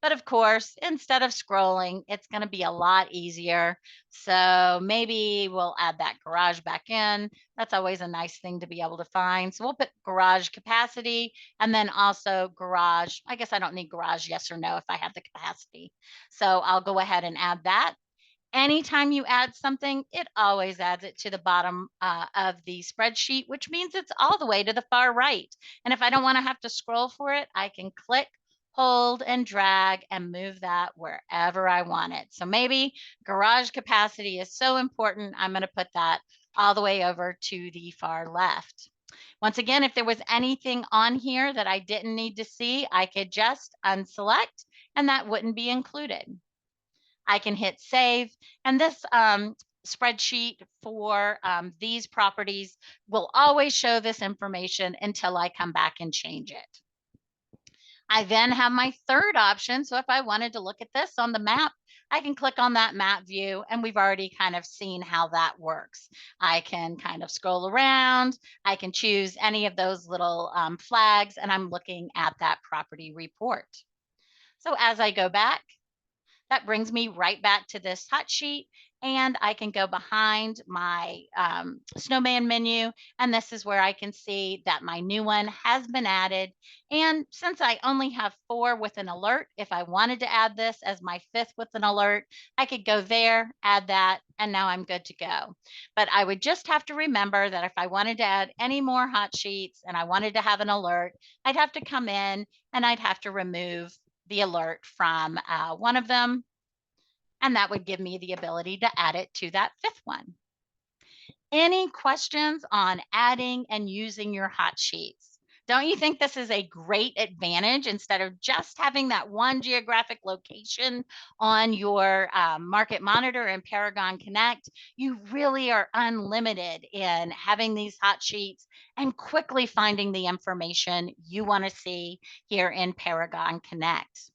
But of course, instead of scrolling, it's going to be a lot easier. So maybe we'll add that garage back in. That's always a nice thing to be able to find. So we'll put garage capacity and then also garage. I guess I don't need garage yes or no if I have the capacity. So I'll go ahead and add that. Anytime you add something, it always adds it to the bottom of the spreadsheet, which means it's all the way to the far right. And if I don't want to have to scroll for it, I can click, hold, and drag and move that wherever I want it. So maybe garage capacity is so important, I'm going to put that all the way over to the far left. Once again, if there was anything on here that I didn't need to see, I could just unselect and that wouldn't be included. I can hit save, and this spreadsheet for these properties will always show this information until I come back and change it. I then have my third option. So if I wanted to look at this on the map, I can click on that map view and we've already kind of seen how that works. I can kind of scroll around. I can choose any of those little flags and I'm looking at that property report. So as I go back, that brings me right back to this hot sheet and I can go behind my snowman menu and this is where I can see that my new one has been added. And since I only have 4 with an alert, if I wanted to add this as my 5th with an alert, I could go there, add that, and now I'm good to go. But I would just have to remember that if I wanted to add any more hot sheets and I wanted to have an alert, I'd have to come in and I'd have to remove the alert from one of them, and that would give me the ability to add it to that 5th one. Any questions on adding and using your hot sheets? Don't you think this is a great advantage instead of just having that one geographic location on your market monitor and Paragon Connect? You really are unlimited in having these hot sheets and quickly finding the information you want to see here in Paragon Connect.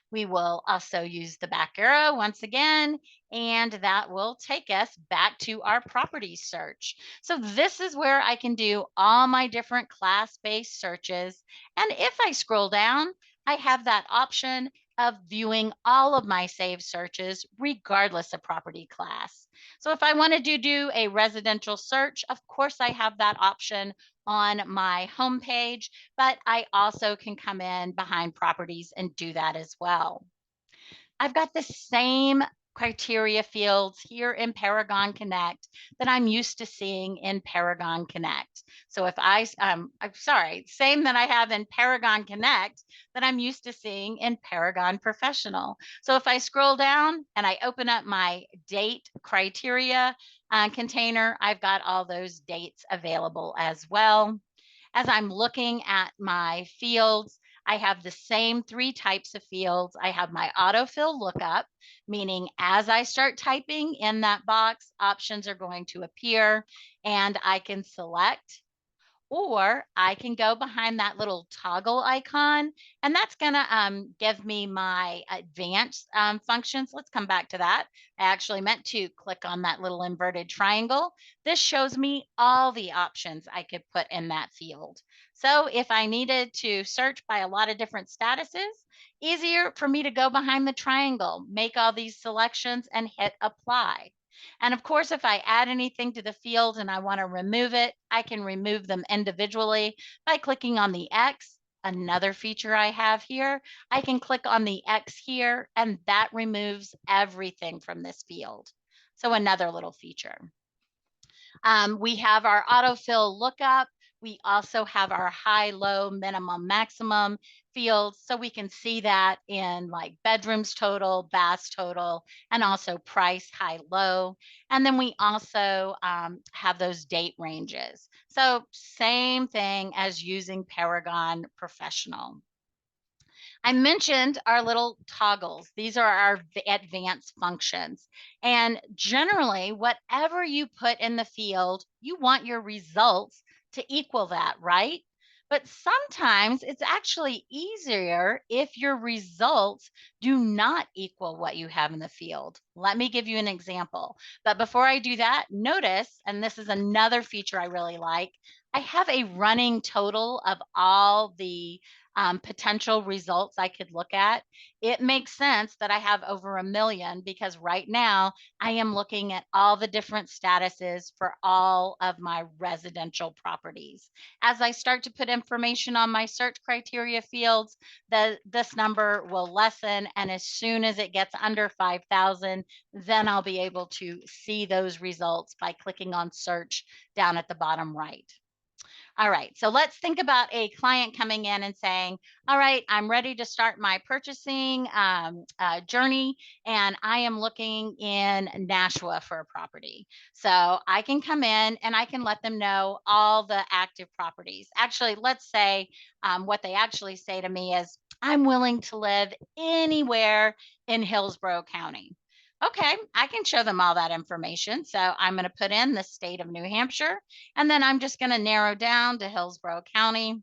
We will also use the back arrow once again, and that will take us back to our property search. So this is where I can do all my different class-based searches. And if I scroll down, I have that option of viewing all of my saved searches, regardless of property class. So if I wanted to do a residential search, of course I have that option on my homepage, but I also can come in behind properties and do that as well. I've got the same criteria fields here in Paragon Connect that I'm used to seeing in Paragon Connect. So if I'm sorry, same that I have in Paragon Connect that I'm used to seeing in Paragon Professional. So if I scroll down and I open up my date criteria container, I've got all those dates available as well. As I'm looking at my fields, I have the same three types of fields. I have my autofill lookup, meaning as I start typing in that box, options are going to appear and I can select, or I can go behind that little toggle icon, and that's going to give me my advanced functions. Let's come back to that. I actually meant to click on that little inverted triangle. This shows me all the options I could put in that field. So if I needed to search by a lot of different statuses, easier for me to go behind the triangle, make all these selections and hit apply. And of course, if I add anything to the field and I want to remove it, I can remove them individually by clicking on the X. Another feature I have here, I can click on the X here, and that removes everything from this field. So another little feature. We have our autofill lookup. We also have our high, low, minimum, maximum fields. So we can see that in like bedrooms total, baths total, and also price, high, low. And then we also have those date ranges. So same thing as using Paragon Professional. I mentioned our little toggles. These are our advanced functions. And generally, whatever you put in the field, you want your results to equal that, right? But sometimes it's actually easier if your results do not equal what you have in the field. Let me give you an example. But before I do that, notice, and this is another feature I really like, I have a running total of all the potential results I could look at. It makes sense that I have over 1 million because right now I am looking at all the different statuses for all of my residential properties. As I start to put information on my search criteria fields, this number will lessen. And as soon as it gets under 5,000, then I'll be able to see those results by clicking on search down at the bottom right. All right, so let's think about a client coming in and saying, all right, I'm ready to start my purchasing journey, and I am looking in Nashua for a property. So I can come in and I can let them know all the active properties. Actually, let's say what they actually say to me is, I'm willing to live anywhere in Hillsborough County. Okay, I can show them all that information. So I'm going to put in the state of New Hampshire, and then I'm just going to narrow down to Hillsborough County.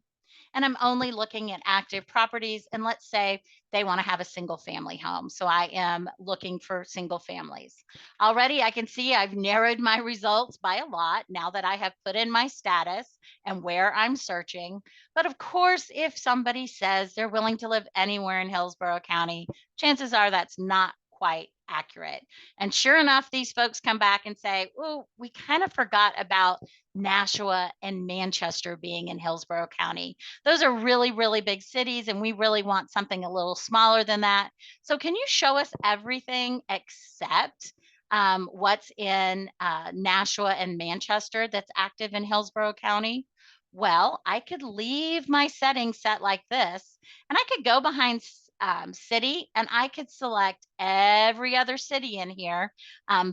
And I'm only looking at active properties. And let's say they want to have a single family home. So I am looking for single families. Already I can see I've narrowed my results by a lot now that I have put in my status and where I'm searching. But of course, if somebody says they're willing to live anywhere in Hillsborough County, chances are that's not quite accurate. And sure enough, these folks come back and say, oh, we kind of forgot about Nashua and Manchester being in Hillsborough County. Those are really, really big cities, and we really want something a little smaller than that. So can you show us everything except what's in Nashua and Manchester that's active in Hillsborough County? Well, I could leave my settings set like this, and I could go behind city, and I could select every other city in here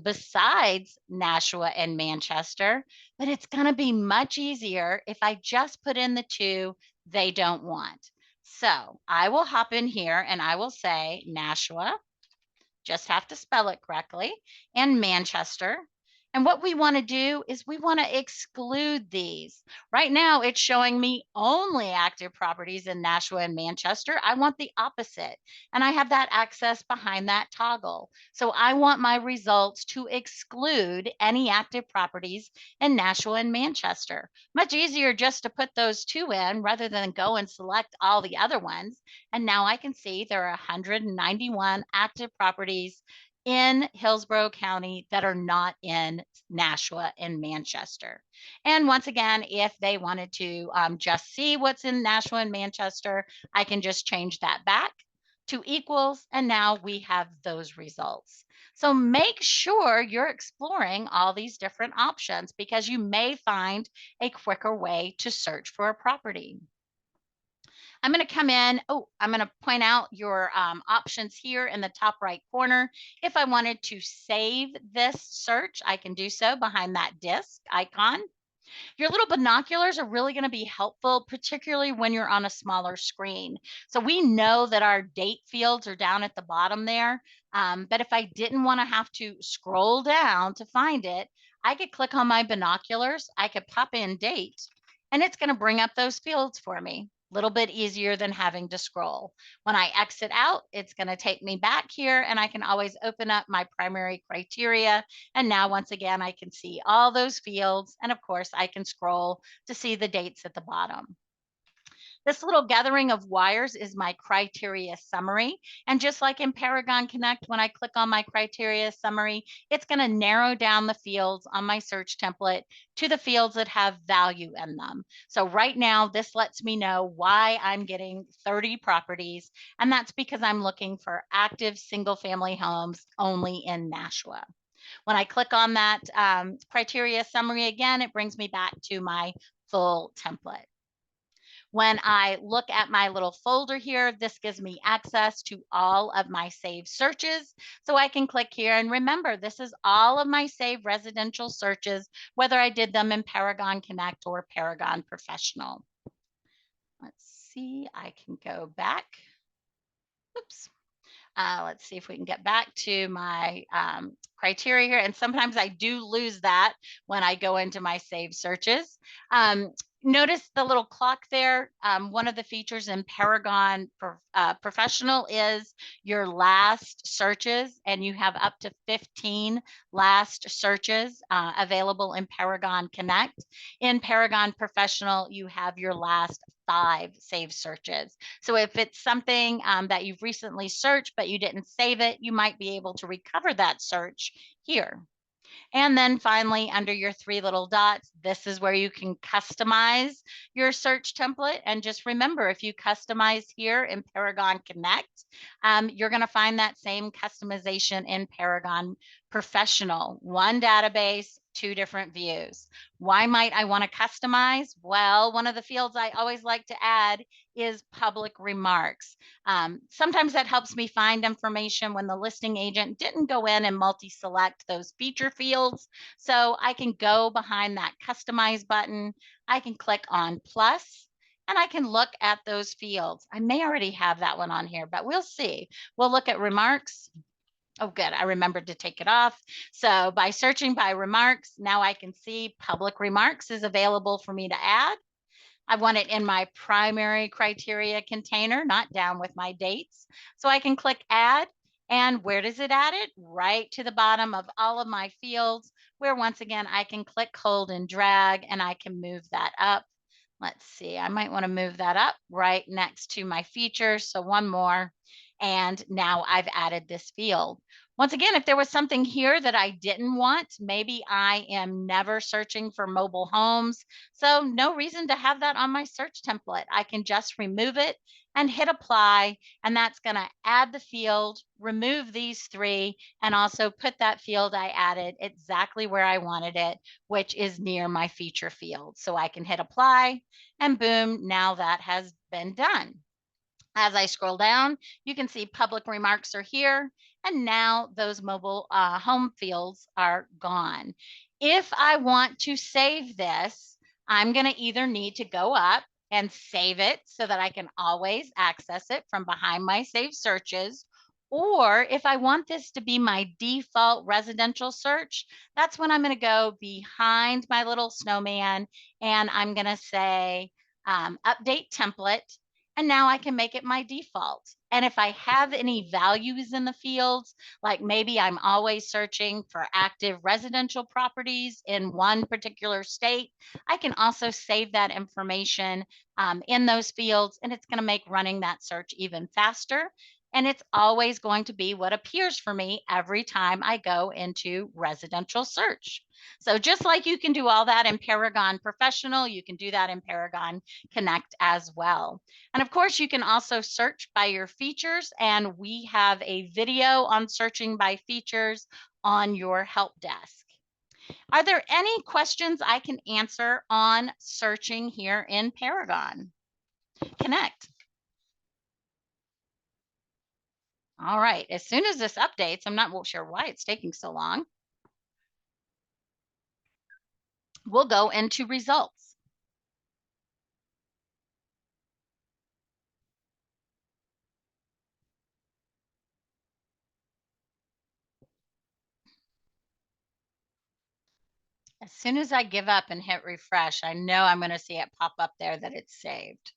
besides Nashua and Manchester. But it's going to be much easier if I just put in the two they don't want. So I will hop in here and I will say Nashua, just have to spell it correctly, and Manchester. And what we want to do is we want to exclude these. Right now, it's showing me only active properties in Nashua and Manchester. I want the opposite. And I have that access behind that toggle. So I want my results to exclude any active properties in Nashua and Manchester. Much easier just to put those two in rather than go and select all the other ones. And now I can see there are 191 active properties in Hillsborough County that are not in Nashua and Manchester. And once again, if they wanted to just see what's in Nashua and Manchester, I can just change that back to equals, and now we have those results. So make sure you're exploring all these different options because you may find a quicker way to search for a property. I'm going to come in. Oh, I'm going to point out your options here in the top right corner. If I wanted to save this search, I can do so behind that disk icon. Your little binoculars are really going to be helpful, particularly when you're on a smaller screen. So we know that our date fields are down at the bottom there. But if I didn't want to have to scroll down to find it, I could click on my binoculars. I could pop in date, and it's going to bring up those fields for me. A little bit easier than having to scroll. When I exit out, it's going to take me back here, and I can always open up my primary criteria. And now, once again, I can see all those fields. And of course, I can scroll to see the dates at the bottom. This little gathering of wires is my criteria summary. And just like in Paragon Connect, when I click on my criteria summary, it's going to narrow down the fields on my search template to the fields that have value in them. So right now, this lets me know why I'm getting 30 properties. And that's because I'm looking for active single family homes only in Nashua. When I click on that criteria summary again, it brings me back to my full template. When I look at my little folder here, this gives me access to all of my saved searches. So I can click here and remember, this is all of my saved residential searches, whether I did them in Paragon Connect or Paragon Professional. Let's see, I can go back. Oops. Let's see if we can get back to my criteria here. And sometimes I do lose that when I go into my saved searches. Notice the little clock there. One of the features in Paragon Professional is your last searches, and you have up to 15 last searches available in Paragon Connect. In Paragon Professional, you have your last 5 saved searches. So if it's something that you've recently searched, but you didn't save it, you might be able to recover that search here. And then finally, under your 3 little dots, this is where you can customize your search template. And just remember, if you customize here in Paragon Connect, you're going to find that same customization in Paragon Professional. One database, 2 different views. Why might I want to customize? Well, one of the fields I always like to add is public remarks. Sometimes that helps me find information when the listing agent didn't go in and multi-select those feature fields. So I can go behind that customize button. I can click on plus, and I can look at those fields. I may already have that one on here, but we'll see. We'll look at remarks. Oh, good. I remembered to take it off. So by searching by remarks, now I can see public remarks is available for me to add. I want it in my primary criteria container, not down with my dates. So I can click add. And where does it add it? Right to the bottom of all of my fields, where once again, I can click, hold, and drag, and I can move that up. Let's see, I might want to move that up right next to my features. So one more. And now I've added this field. Once again, if there was something here that I didn't want, maybe I am never searching for mobile homes. So no reason to have that on my search template. I can just remove it and hit apply, and that's going to add the field, remove these 3, and also put that field I added exactly where I wanted it, which is near my feature field. So I can hit apply, and boom, now that has been done. As I scroll down, you can see public remarks are here, and now those mobile home fields are gone. If I want to save this, I'm going to either need to go up and save it so that I can always access it from behind my saved searches, Or if I want this to be my default residential search, that's when I'm going to go behind my little snowman and I'm going to say update template. And now I can make it my default. And if I have any values in the fields, like maybe I'm always searching for active residential properties in one particular state, I can also save that information in those fields, and it's going to make running that search even faster, and it's always going to be what appears for me every time I go into residential search. So just like you can do all that in Paragon Professional, you can do that in Paragon Connect as well. And of course, you can also search by your features, and we have a video on searching by features on your help desk. Are there any questions I can answer on searching here in Paragon Connect? All right, as soon as this updates, I'm not sure why it's taking so long. We'll go into results. As soon as I give up and hit refresh, I know I'm going to see it pop up there that it's saved.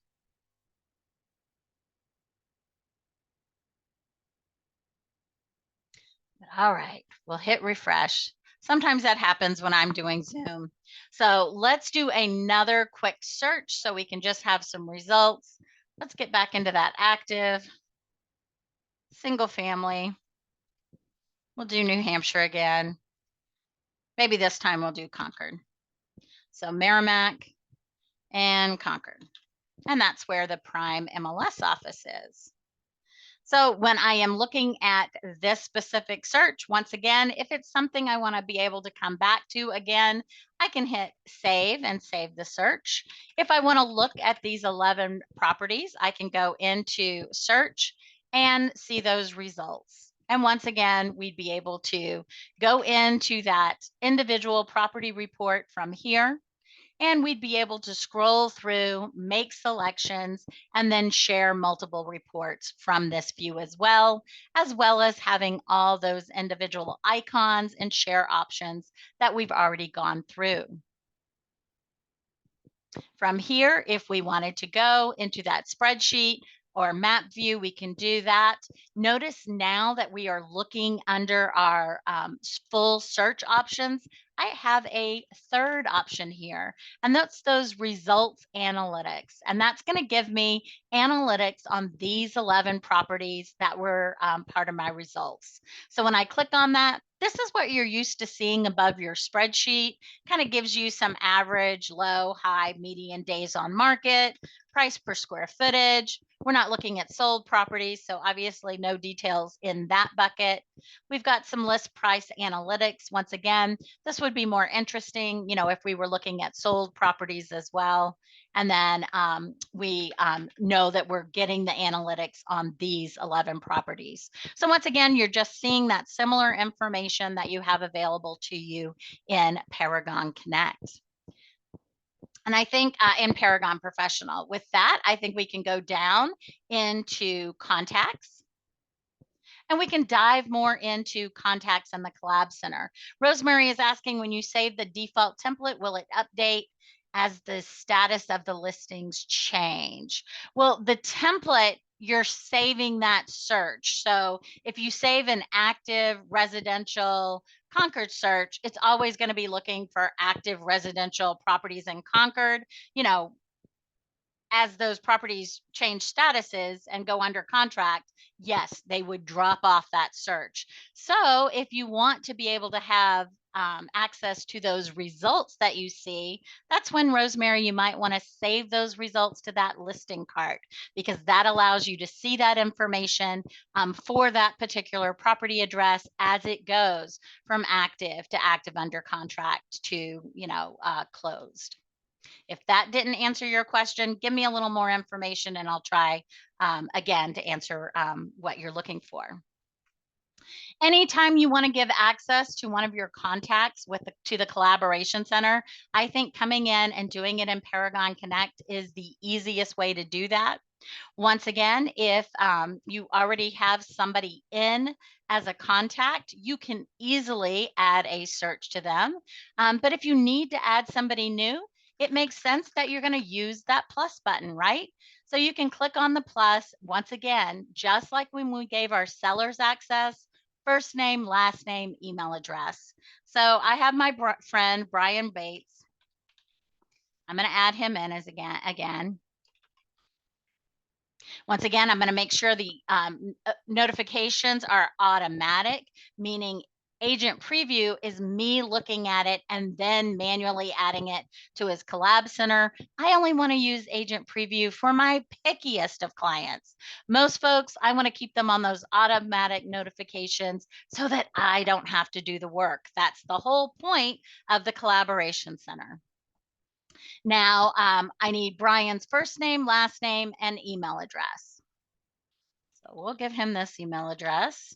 All right, we'll hit refresh. Sometimes that happens when I'm doing Zoom. So let's do another quick search so we can just have some results. Let's get back into that active single family. We'll do New Hampshire again. Maybe this time we'll do Concord. So Merrimack and Concord. And that's where the Prime MLS office is. So when I am looking at this specific search, once again, if it's something I want to be able to come back to again, I can hit save and save the search. If I want to look at these 11 properties, I can go into search and see those results. And once again, we'd be able to go into that individual property report from here, and we'd be able to scroll through, make selections, and then share multiple reports from this view as well as having all those individual icons and share options that we've already gone through. From here, if we wanted to go into that spreadsheet or map view, we can do that. Notice now that we are looking under our full search options, I have a third option here, and that's those results analytics. And that's going to give me analytics on these 11 properties that were part of my results. So when I click on that, this is what you're used to seeing above your spreadsheet. Kind of gives you some average, low, high, median days on market, price per square footage. We're not looking at sold properties, so obviously no details in that bucket. We've got some list price analytics. Once again, this would be more interesting, if we were looking at sold properties as well. And then we know that we're getting the analytics on these 11 properties. So once again, you're just seeing that similar information that you have available to you in Paragon Connect. And I think in Paragon Professional, with that, I think we can go down into contacts. And we can dive more into contacts in the Collab Center. Rosemary is asking, when you save the default template, will it update as the status of the listings change? Well, the template, you're saving that search. So if you save an active residential Concord search, it's always going to be looking for active residential properties in Concord. As those properties change statuses and go under contract, yes, they would drop off that search. So if you want to be able to have access to those results that you see, that's when, Rosemary, you might want to save those results to that listing cart, because that allows you to see that information for that particular property address as it goes from active to active under contract to, closed. If that didn't answer your question, give me a little more information and I'll try again to answer what you're looking for. Anytime you want to give access to one of your contacts to the Collaboration Center, I think coming in and doing it in Paragon Connect is the easiest way to do that. Once again, if you already have somebody in as a contact, you can easily add a search to them. But if you need to add somebody new, it makes sense that you're going to use that plus button, right? So you can click on the plus once again, just like when we gave our sellers access, first name, last name, email address. So I have my friend Brian Bates. I'm going to add him in as again. Once again, I'm going to make sure the notifications are automatic, meaning agent preview is me looking at it and then manually adding it to his Collab Center. I only want to use agent preview for my pickiest of clients. Most folks, I want to keep them on those automatic notifications so that I don't have to do the work. That's the whole point of the Collaboration Center. Now, I need Brian's first name, last name, and email address. So we'll give him this email address.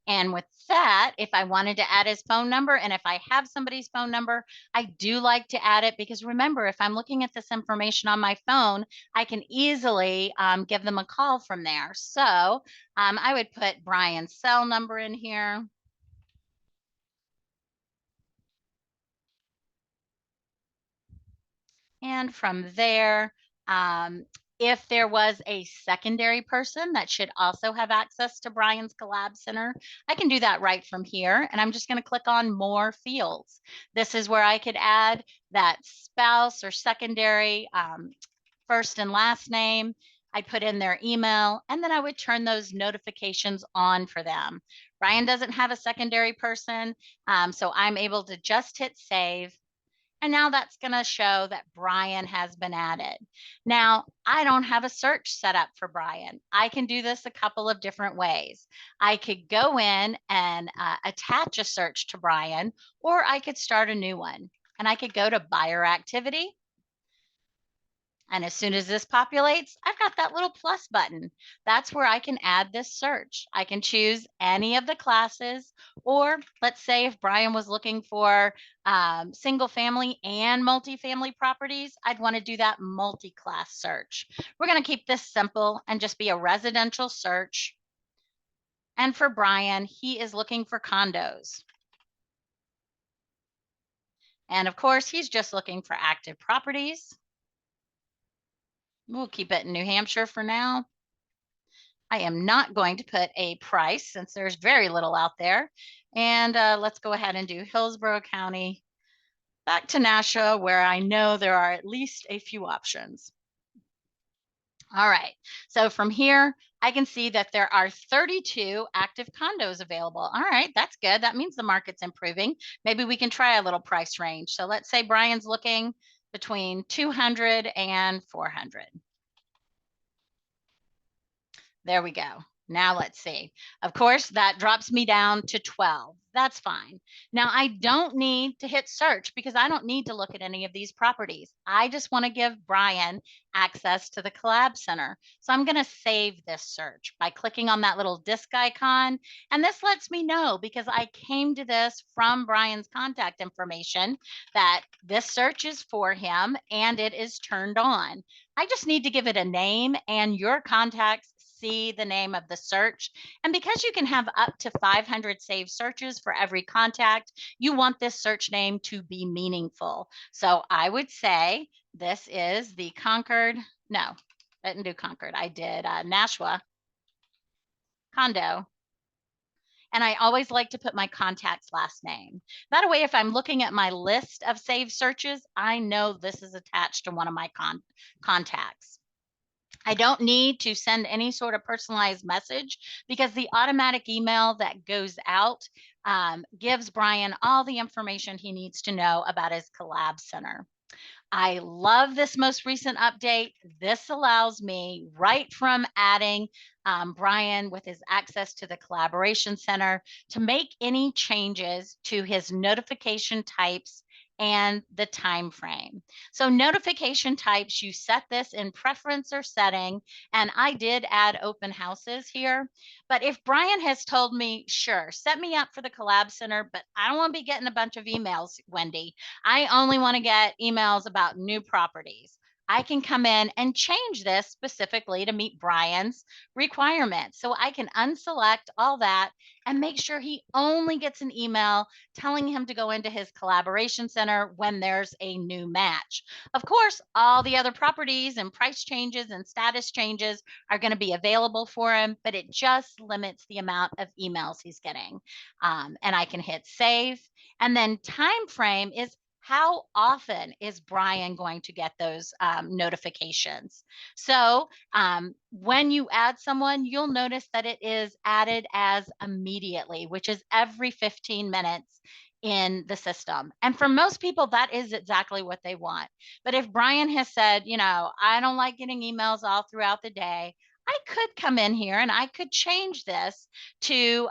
And with that, if I wanted to add his phone number, and if I have somebody's phone number, I do like to add it because remember, if I'm looking at this information on my phone, I can easily give them a call from there. So I would put Brian's cell number in here. And from there, if there was a secondary person that should also have access to Brian's Collab Center, I can do that right from here. And I'm just going to click on more fields. This is where I could add that spouse or secondary first and last name. I'd put in their email, and then I would turn those notifications on for them. Brian doesn't have a secondary person, so I'm able to just hit save. And now that's going to show that Brian has been added. Now, I don't have a search set up for Brian. I can do this a couple of different ways. I could go in and attach a search to Brian, or I could start a new one. And I could go to buyer activity. And as soon as this populates, I've got that little plus button. That's where I can add this search. I can choose any of the classes, or let's say if Brian was looking for single family and multifamily properties, I'd want to do that multi-class search. We're going to keep this simple and just be a residential search. And for Brian, he is looking for condos. And of course, he's just looking for active properties. We'll keep it in New Hampshire for now. I am not going to put a price since there's very little out there. And let's go ahead and do Hillsborough County, back to Nashua, where I know there are at least a few options. All right, so from here, I can see that there are 32 active condos available. All right, that's good. That means the market's improving. Maybe we can try a little price range. So let's say Brian's looking between 200 and 400. There we go. Now let's see. Of course, that drops me down to 12. That's fine. Now I don't need to hit search because I don't need to look at any of these properties. I just want to give Brian access to the Collab Center. So I'm going to save this search by clicking on that little disc icon. And this lets me know because I came to this from Brian's contact information that this search is for him and it is turned on. I just need to give it a name and your contacts see the name of the search. And because you can have up to 500 saved searches for every contact, you want this search name to be meaningful. So I would say this is the Concord, no, I didn't do Concord. I did Nashua condo. And I always like to put my contact's last name. That way, if I'm looking at my list of saved searches, I know this is attached to one of my contacts. I don't need to send any sort of personalized message because the automatic email that goes out gives Brian all the information he needs to know about his Collab Center. I love this most recent update. This allows me right from adding Brian with his access to the Collaboration Center to make any changes to his notification types and the time frame. So notification types, you set this in preference or setting, and I did add open houses here. But if Brian has told me, sure, set me up for the Collab Center, but I don't want to be getting a bunch of emails, Wendy. I only want to get emails about new properties. I can come in and change this specifically to meet Brian's requirements. So I can unselect all that and make sure he only gets an email telling him to go into his collaboration center when there's a new match. Of course, all the other properties and price changes and status changes are going to be available for him, but it just limits the amount of emails he's getting. And I can hit save. And then time frame is how often is Brian going to get those notifications? So when you add someone, you'll notice that it is added as immediately, which is every 15 minutes in the system. And for most people, that is exactly what they want. But if Brian has said, I don't like getting emails all throughout the day, I could come in here and I could change this to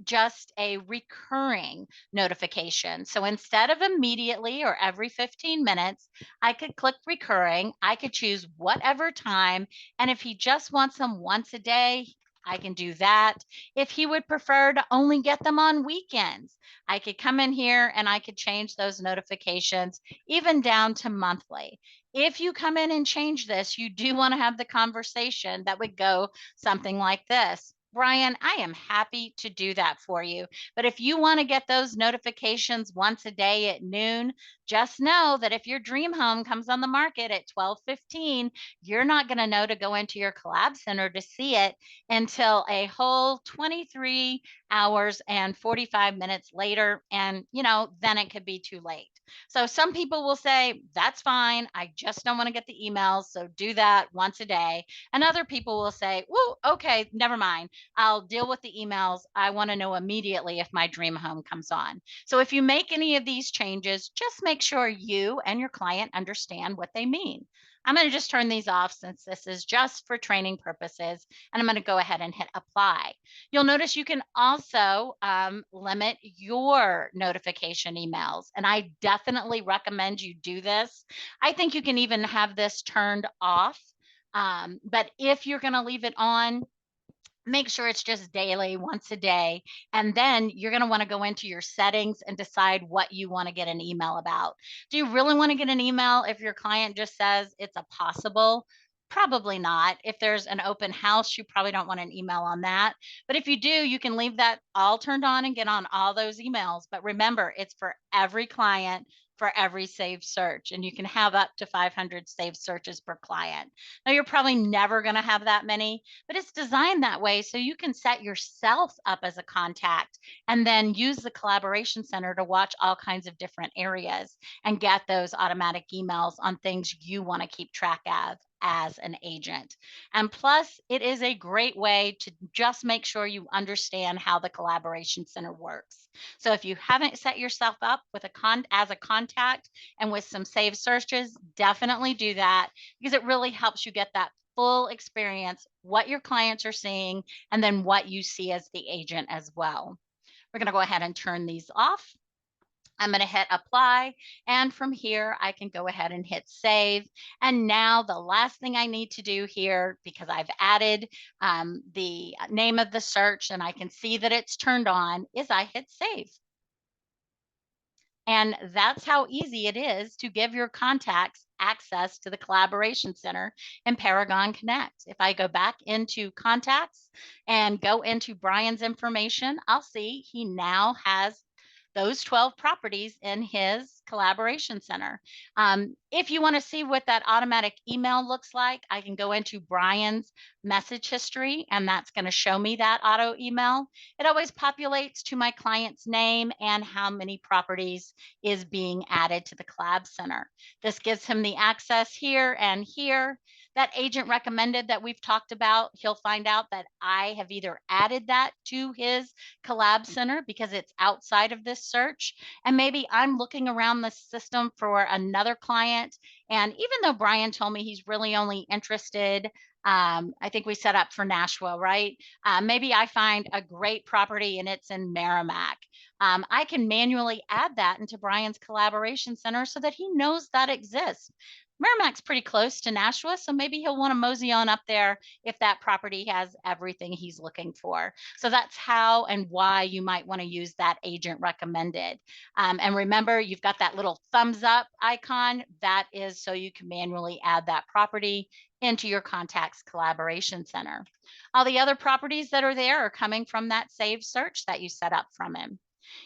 just a recurring notification. So instead of immediately or every 15 minutes, I could click recurring. I could choose whatever time. And if he just wants them once a day, I can do that. If he would prefer to only get them on weekends, I could come in here and I could change those notifications even down to monthly. If you come in and change this, you do want to have the conversation that would go something like this. Brian, I am happy to do that for you. But if you want to get those notifications once a day at noon, just know that if your dream home comes on the market at 12:15, you're not going to know to go into your collab center to see it until a whole 23 hours and 45 minutes later. And, then it could be too late. So some people will say, that's fine. I just don't want to get the emails. So do that once a day. And other people will say, whoa, okay, never mind. I'll deal with the emails. I want to know immediately if my dream home comes on. So if you make any of these changes, just make sure you and your client understand what they mean. I'm going to just turn these off since this is just for training purposes, and I'm going to go ahead and hit apply. You'll notice you can also limit your notification emails, and I definitely recommend you do this. I think you can even have this turned off, but if you're going to leave it on, make sure it's just daily, once a day. And then you're going to want to go into your settings and decide what you want to get an email about. Do you really want to get an email if your client just says it's a possible? Probably not. If there's an open house, you probably don't want an email on that. But if you do, you can leave that all turned on and get on all those emails. But remember, it's for every client, for every saved search, and you can have up to 500 saved searches per client. Now, you're probably never going to have that many, but it's designed that way so you can set yourself up as a contact and then use the collaboration center to watch all kinds of different areas and get those automatic emails on things you want to keep track of as an agent. And plus, it is a great way to just make sure you understand how the collaboration center works. So if you haven't set yourself up with as a contact and with some saved searches, definitely do that, because it really helps you get that full experience, what your clients are seeing, and then what you see as the agent as well. We're going to go ahead and turn these off. I'm going to hit apply, and from here I can go ahead and hit save. And now the last thing I need to do here, because I've added the name of the search and I can see that it's turned on, is I hit save. And that's how easy it is to give your contacts access to the Collaboration Center in Paragon Connect. If I go back into contacts and go into Brian's information, I'll see he now has those 12 properties in his collaboration center. If you want to see what that automatic email looks like, I can go into Brian's message history, and that's going to show me that auto email. It always populates to my client's name and how many properties is being added to the collab center. This gives him the access here and here. That agent recommended that we've talked about, he'll find out that I have either added that to his Collab Center because it's outside of this search. And maybe I'm looking around the system for another client. And even though Brian told me he's really only interested, I think we set up for Nashville, right? Maybe I find a great property and it's in Merrimack. I can manually add that into Brian's collaboration center so that he knows that exists. Merrimack's pretty close to Nashua, so maybe he'll want to mosey on up there if that property has everything he's looking for. So that's how and why you might want to use that agent recommended. And remember, you've got that little thumbs up icon. That is so you can manually add that property into your contacts collaboration center. All the other properties that are there are coming from that saved search that you set up from him.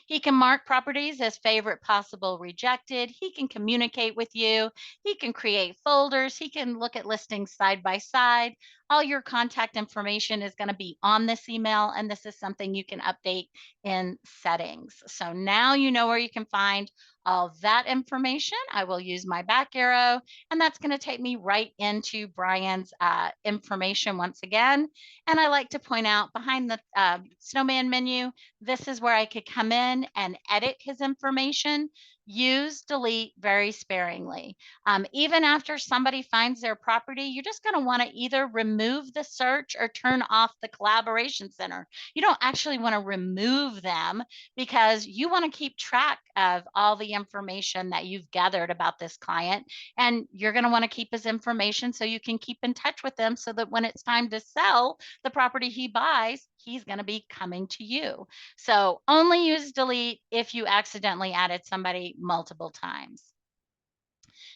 He can mark properties as favorite, possible, rejected. He can communicate with you. He can create folders. He can look at listings side by side. All your contact information is going to be on this email, and this is something you can update in settings. So now you know where you can find all that information. I will use my back arrow, and that's going to take me right into Brian's information once again. And I like to point out behind the snowman menu, this is where I could come in and edit his information. Use delete very sparingly. Even after somebody finds their property, you're just going to want to either remove the search or turn off the collaboration center. You don't actually want to remove them because you want to keep track of all the information that you've gathered about this client. And you're going to want to keep his information so you can keep in touch with them so that when it's time to sell the property he buys, he's going to be coming to you. So only use delete if you accidentally added somebody multiple times.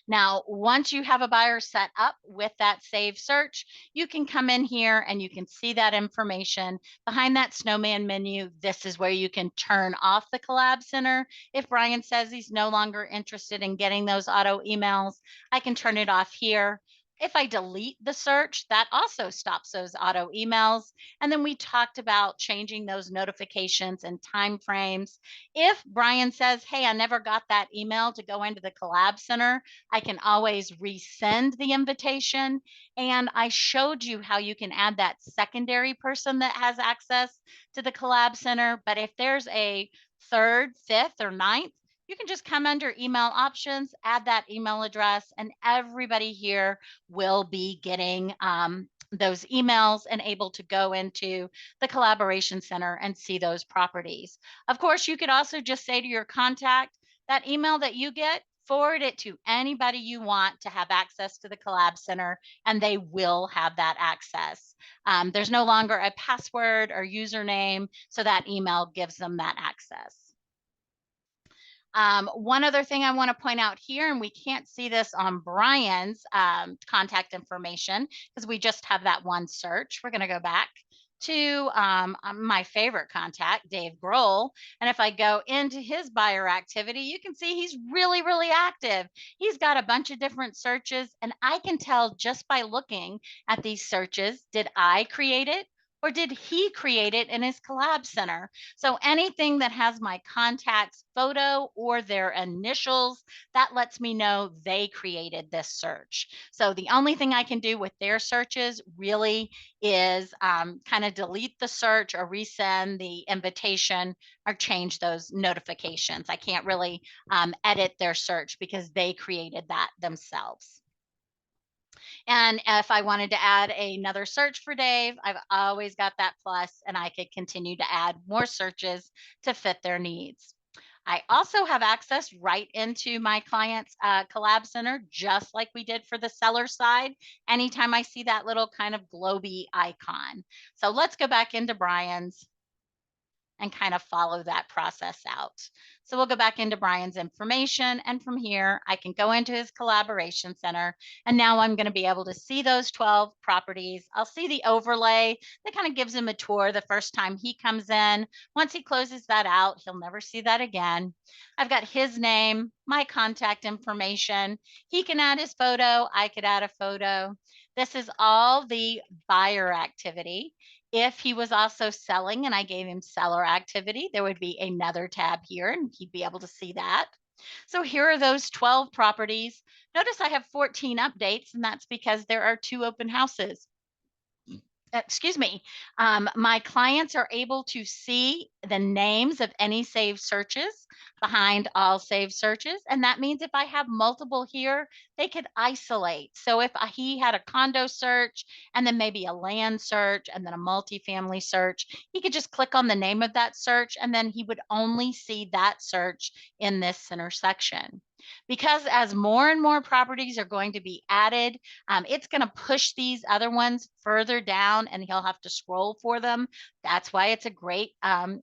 Now, once you have a buyer set up with that save search, you can come in here and you can see that information behind that snowman menu. This is where you can turn off the Collab Center. If Brian says he's no longer interested in getting those auto emails, I can turn it off here. If I delete the search, that also stops those auto emails. And then we talked about changing those notifications and time frames. If Brian says, hey, I never got that email to go into the Collab Center, I can always resend the invitation. And I showed you how you can add that secondary person that has access to the Collab Center. But if there's a third, fifth, or ninth, you can just come under email options, add that email address, and everybody here will be getting those emails and able to go into the collaboration center and see those properties. Of course, you could also just say to your contact, that email that you get, forward it to anybody you want to have access to the Collab Center, and they will have that access. There's no longer a password or username, so that email gives them that access. One other thing I want to point out here, and we can't see this on Brian's contact information because we just have that one search. We're going to go back to my favorite contact, Dave Grohl. And if I go into his buyer activity, you can see he's really, really active. He's got a bunch of different searches, and I can tell just by looking at these searches, did I create it? Or did he create it in his Collab Center? So anything that has my contact's photo or their initials, that lets me know they created this search. So the only thing I can do with their searches really is kind of delete the search or resend the invitation or change those notifications. I can't really edit their search because they created that themselves. And if I wanted to add another search for Dave, I've always got that plus, and I could continue to add more searches to fit their needs. I also have access right into my client's Collab Center, just like we did for the seller side, anytime I see that little kind of globy icon. So let's go back into Brian's and kind of follow that process out. So we'll go back into Brian's information, and from here I can go into his collaboration center, and now I'm going to be able to see those 12 properties. I'll see the overlay that kind of gives him a tour the first time he comes in. Once he closes that out, he'll never see that again. I've got his name, my contact information. He can add his photo, I could add a photo. This is all the buyer activity. If he was also selling and I gave him seller activity, there would be another tab here and he'd be able to see that. So here are those 12 properties. Notice I have 14 updates, and that's because there are 2 open houses. Excuse me. My clients are able to see the names of any saved searches behind all saved searches. And that means if I have multiple here, they could isolate. So if he had a condo search and then maybe a land search and then a multifamily search, he could just click on the name of that search and then he would only see that search in this center section. Because as more and more properties are going to be added, it's going to push these other ones further down and he'll have to scroll for them. That's why it's a great uh,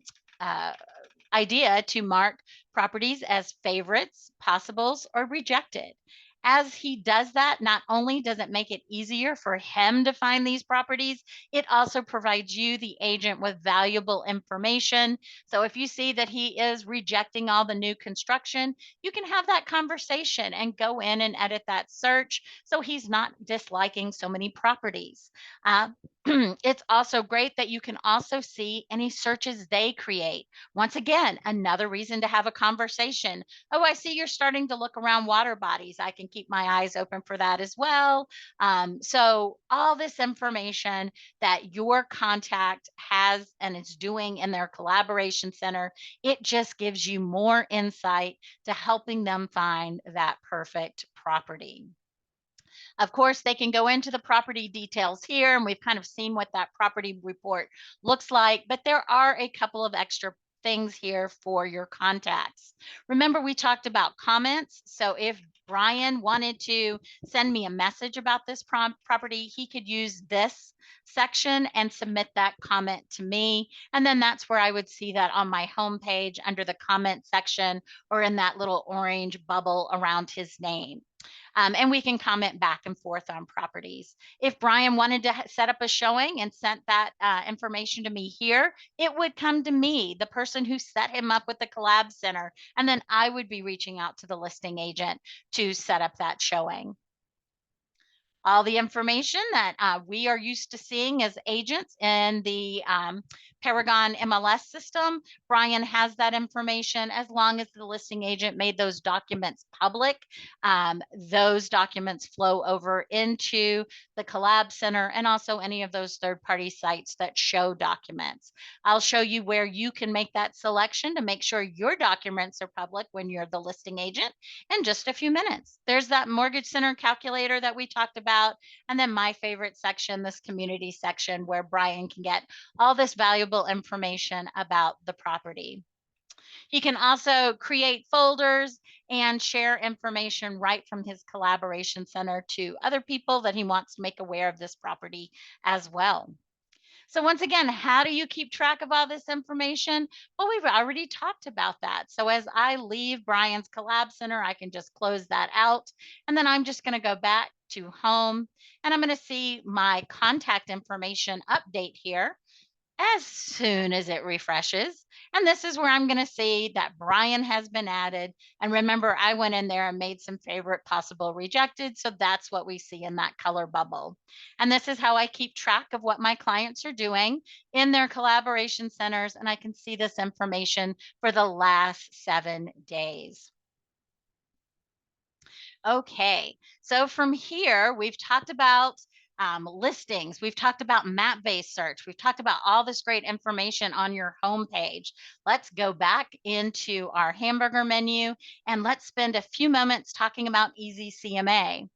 idea to mark properties as favorites, possibles, or rejected. As he does that, not only does it make it easier for him to find these properties, it also provides you, the agent, with valuable information. So if you see that he is rejecting all the new construction, you can have that conversation and go in and edit that search so he's not disliking so many properties. Uh, it's also great that you can also see any searches they create. Once again, another reason to have a conversation. Oh, I see you're starting to look around water bodies. I can keep my eyes open for that as well. So, all this information that your contact has and is doing in their collaboration center, it just gives you more insight to helping them find that perfect property. Of course, they can go into the property details here, and we've kind of seen what that property report looks like, but there are a couple of extra things here for your contacts. Remember, we talked about comments. So if Brian wanted to send me a message about this property, he could use this section and submit that comment to me. And then that's where I would see that on my homepage under the comment section or in that little orange bubble around his name. And we can comment back and forth on properties. If Brian wanted to set up a showing and sent that information to me here, it would come to me, the person who set him up with the Collab Center, and then I would be reaching out to the listing agent to set up that showing. All the information that we are used to seeing as agents in the Paragon MLS system. Brian has that information as long as the listing agent made those documents public. Those documents flow over into the Collab Center and also any of those third-party sites that show documents. I'll show you where you can make that selection to make sure your documents are public when you're the listing agent in just a few minutes. There's that mortgage center calculator that we talked about. And then my favorite section, this community section, where Brian can get all this valuable information about the property. He can also create folders and share information right from his collaboration center to other people that he wants to make aware of this property as well. So once again, how do you keep track of all this information? Well, we've already talked about that. So as I leave Brian's Collab Center, I can just close that out. And then I'm just going to go back to home and I'm going to see my contact information update here as soon as it refreshes. And this is where I'm going to see that Brian has been added. And remember, I went in there and made some favorite possible rejected. So that's what we see in that color bubble. And this is how I keep track of what my clients are doing in their collaboration centers. And I can see this information for the last 7 days. Okay, so from here, we've talked about listings. We've talked about map-based search. We've talked about all this great information on your homepage. Let's go back into our hamburger menu and let's spend a few moments talking about EasyCMA.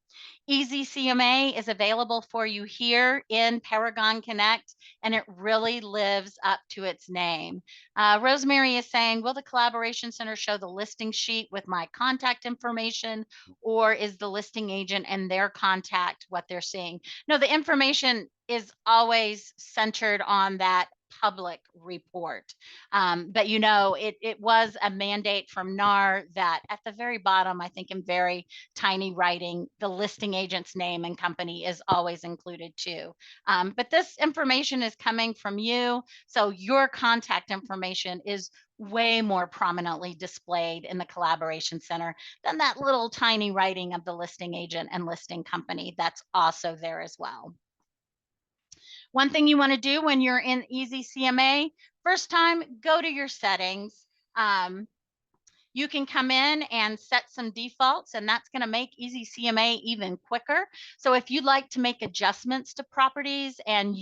EasyCMA is available for you here in Paragon Connect, and it really lives up to its name. Rosemary is saying, will the Collaboration Center show the listing sheet with my contact information, or is the listing agent and their contact what they're seeing? No, the information is always centered on that public report. But you know, it was a mandate from NAR that at the very bottom, I think in very tiny writing, the listing agent's name and company is always included too. But this information is coming from you. So your contact information is way more prominently displayed in the collaboration center than that little tiny writing of the listing agent and listing company. That's also there as well. One thing you want to do when you're in EasyCMA, first time, go to your settings. Um, You can come in and set some defaults, and that's going to make EasyCMA even quicker. So if you'd like to make adjustments to properties and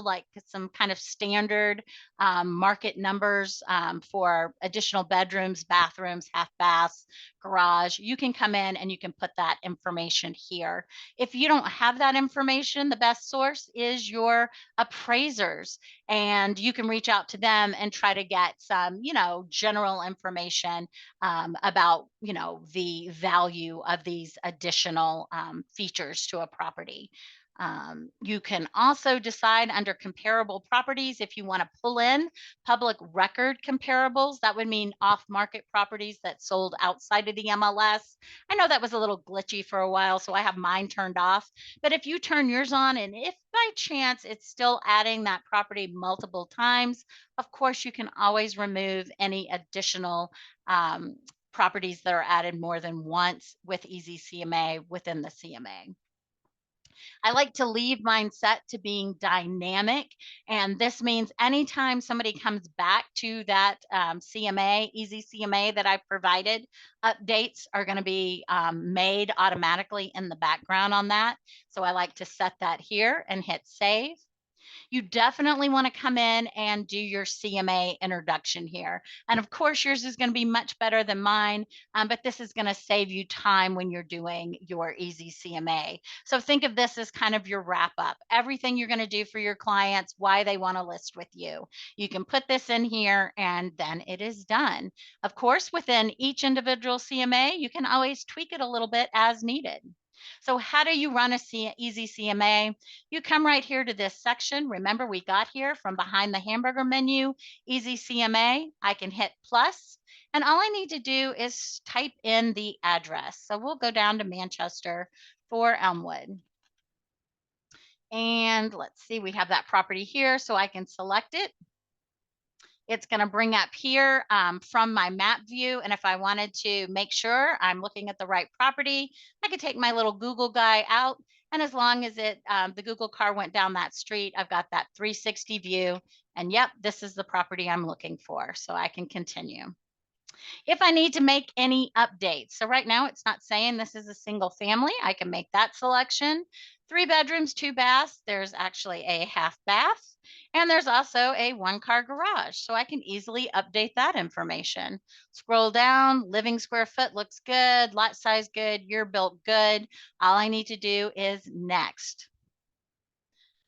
like some kind of standard market numbers for additional bedrooms, bathrooms, half baths, garage, you can come in and you can put that information here. If you don't have that information, the best source is your appraisers, and you can reach out to them and try to get some, general information about, the value of these additional features to a property. You can also decide under comparable properties if you want to pull in public record comparables. That would mean off market properties that sold outside of the MLS. I know that was a little glitchy for a while, so I have mine turned off. But if you turn yours on, and if by chance it's still adding that property multiple times, of course, you can always remove any additional properties that are added more than once with EasyCMA within the CMA. I like to leave mine set to being dynamic. And this means anytime somebody comes back to that CMA, EasyCMA that I provided, updates are going to be made automatically in the background on that. So I like to set that here and hit save. You definitely want to come in and do your CMA introduction here. And of course, yours is going to be much better than mine, but this is going to save you time when you're doing your EasyCMA. So think of this as kind of your wrap up, everything you're going to do for your clients, why they want to list with you. You can put this in here and then it is done. Of course, within each individual CMA, you can always tweak it a little bit as needed. So how do you run a EasyCMA? You come right here to this section. Remember, we got here from behind the hamburger menu, EasyCMA. I can hit plus, and all I need to do is type in the address. So we'll go down to Manchester for Elmwood. And let's see, we have that property here, so I can select it. It's going to bring up here from my map view. And if I wanted to make sure I'm looking at the right property, I could take my little Google guy out. And as long as the Google car went down that street, I've got that 360 view. And yep, this is the property I'm looking for. So I can continue. If I need to make any updates, so right now it's not saying this is a single family, I can make that selection. 3 bedrooms, 2 baths, there's actually a half bath, and there's also a 1-car garage, so I can easily update that information. Scroll down, living square foot looks good, lot size good, year built good. All I need to do is next.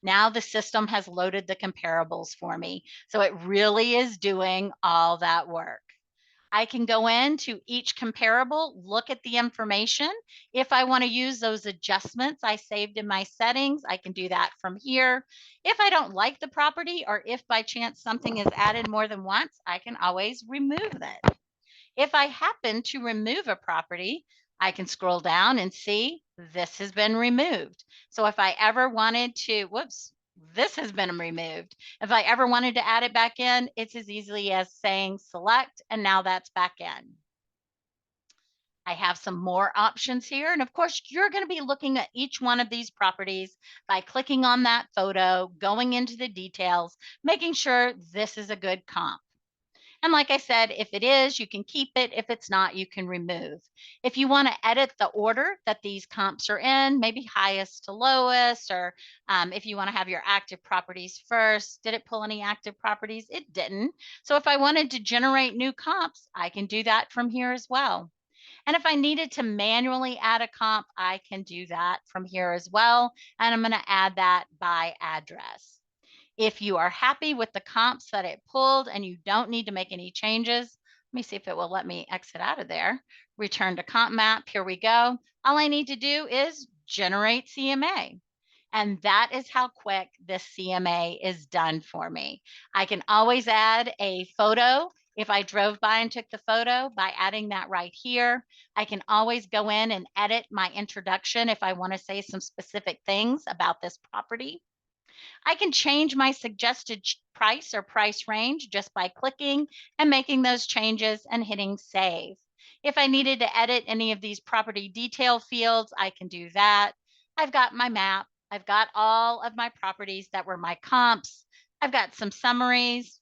Now the system has loaded the comparables for me, so it really is doing all that work. I can go into each comparable, look at the information. If I want to use those adjustments I saved in my settings, I can do that from here. If I don't like the property, or if by chance something is added more than once, I can always remove it. If I happen to remove a property, I can scroll down and see this has been removed. So if I ever wanted to, whoops, this has been removed. If I ever wanted to add it back in, it's as easily as saying select, and now that's back in. I have some more options here. And of course, you're going to be looking at each one of these properties by clicking on that photo, going into the details, making sure this is a good comp. And like I said, if it is, you can keep it. If it's not, you can remove. If you want to edit the order that these comps are in, maybe highest to lowest, or if you want to have your active properties first, did it pull any active properties? It didn't. So if I wanted to generate new comps, I can do that from here as well. And if I needed to manually add a comp, I can do that from here as well. And I'm going to add that by address. If you are happy with the comps that it pulled and you don't need to make any changes, let me see if it will let me exit out of there. Return to comp map. Here we go. All I need to do is generate CMA. And that is how quick this CMA is done for me. I can always add a photo. If I drove by and took the photo, by adding that right here, I can always go in and edit my introduction if I want to say some specific things about this property. I can change my suggested price or price range just by clicking and making those changes and hitting save. If I needed to edit any of these property detail fields, I can do that. I've got my map. I've got all of my properties that were my comps. I've got some summaries.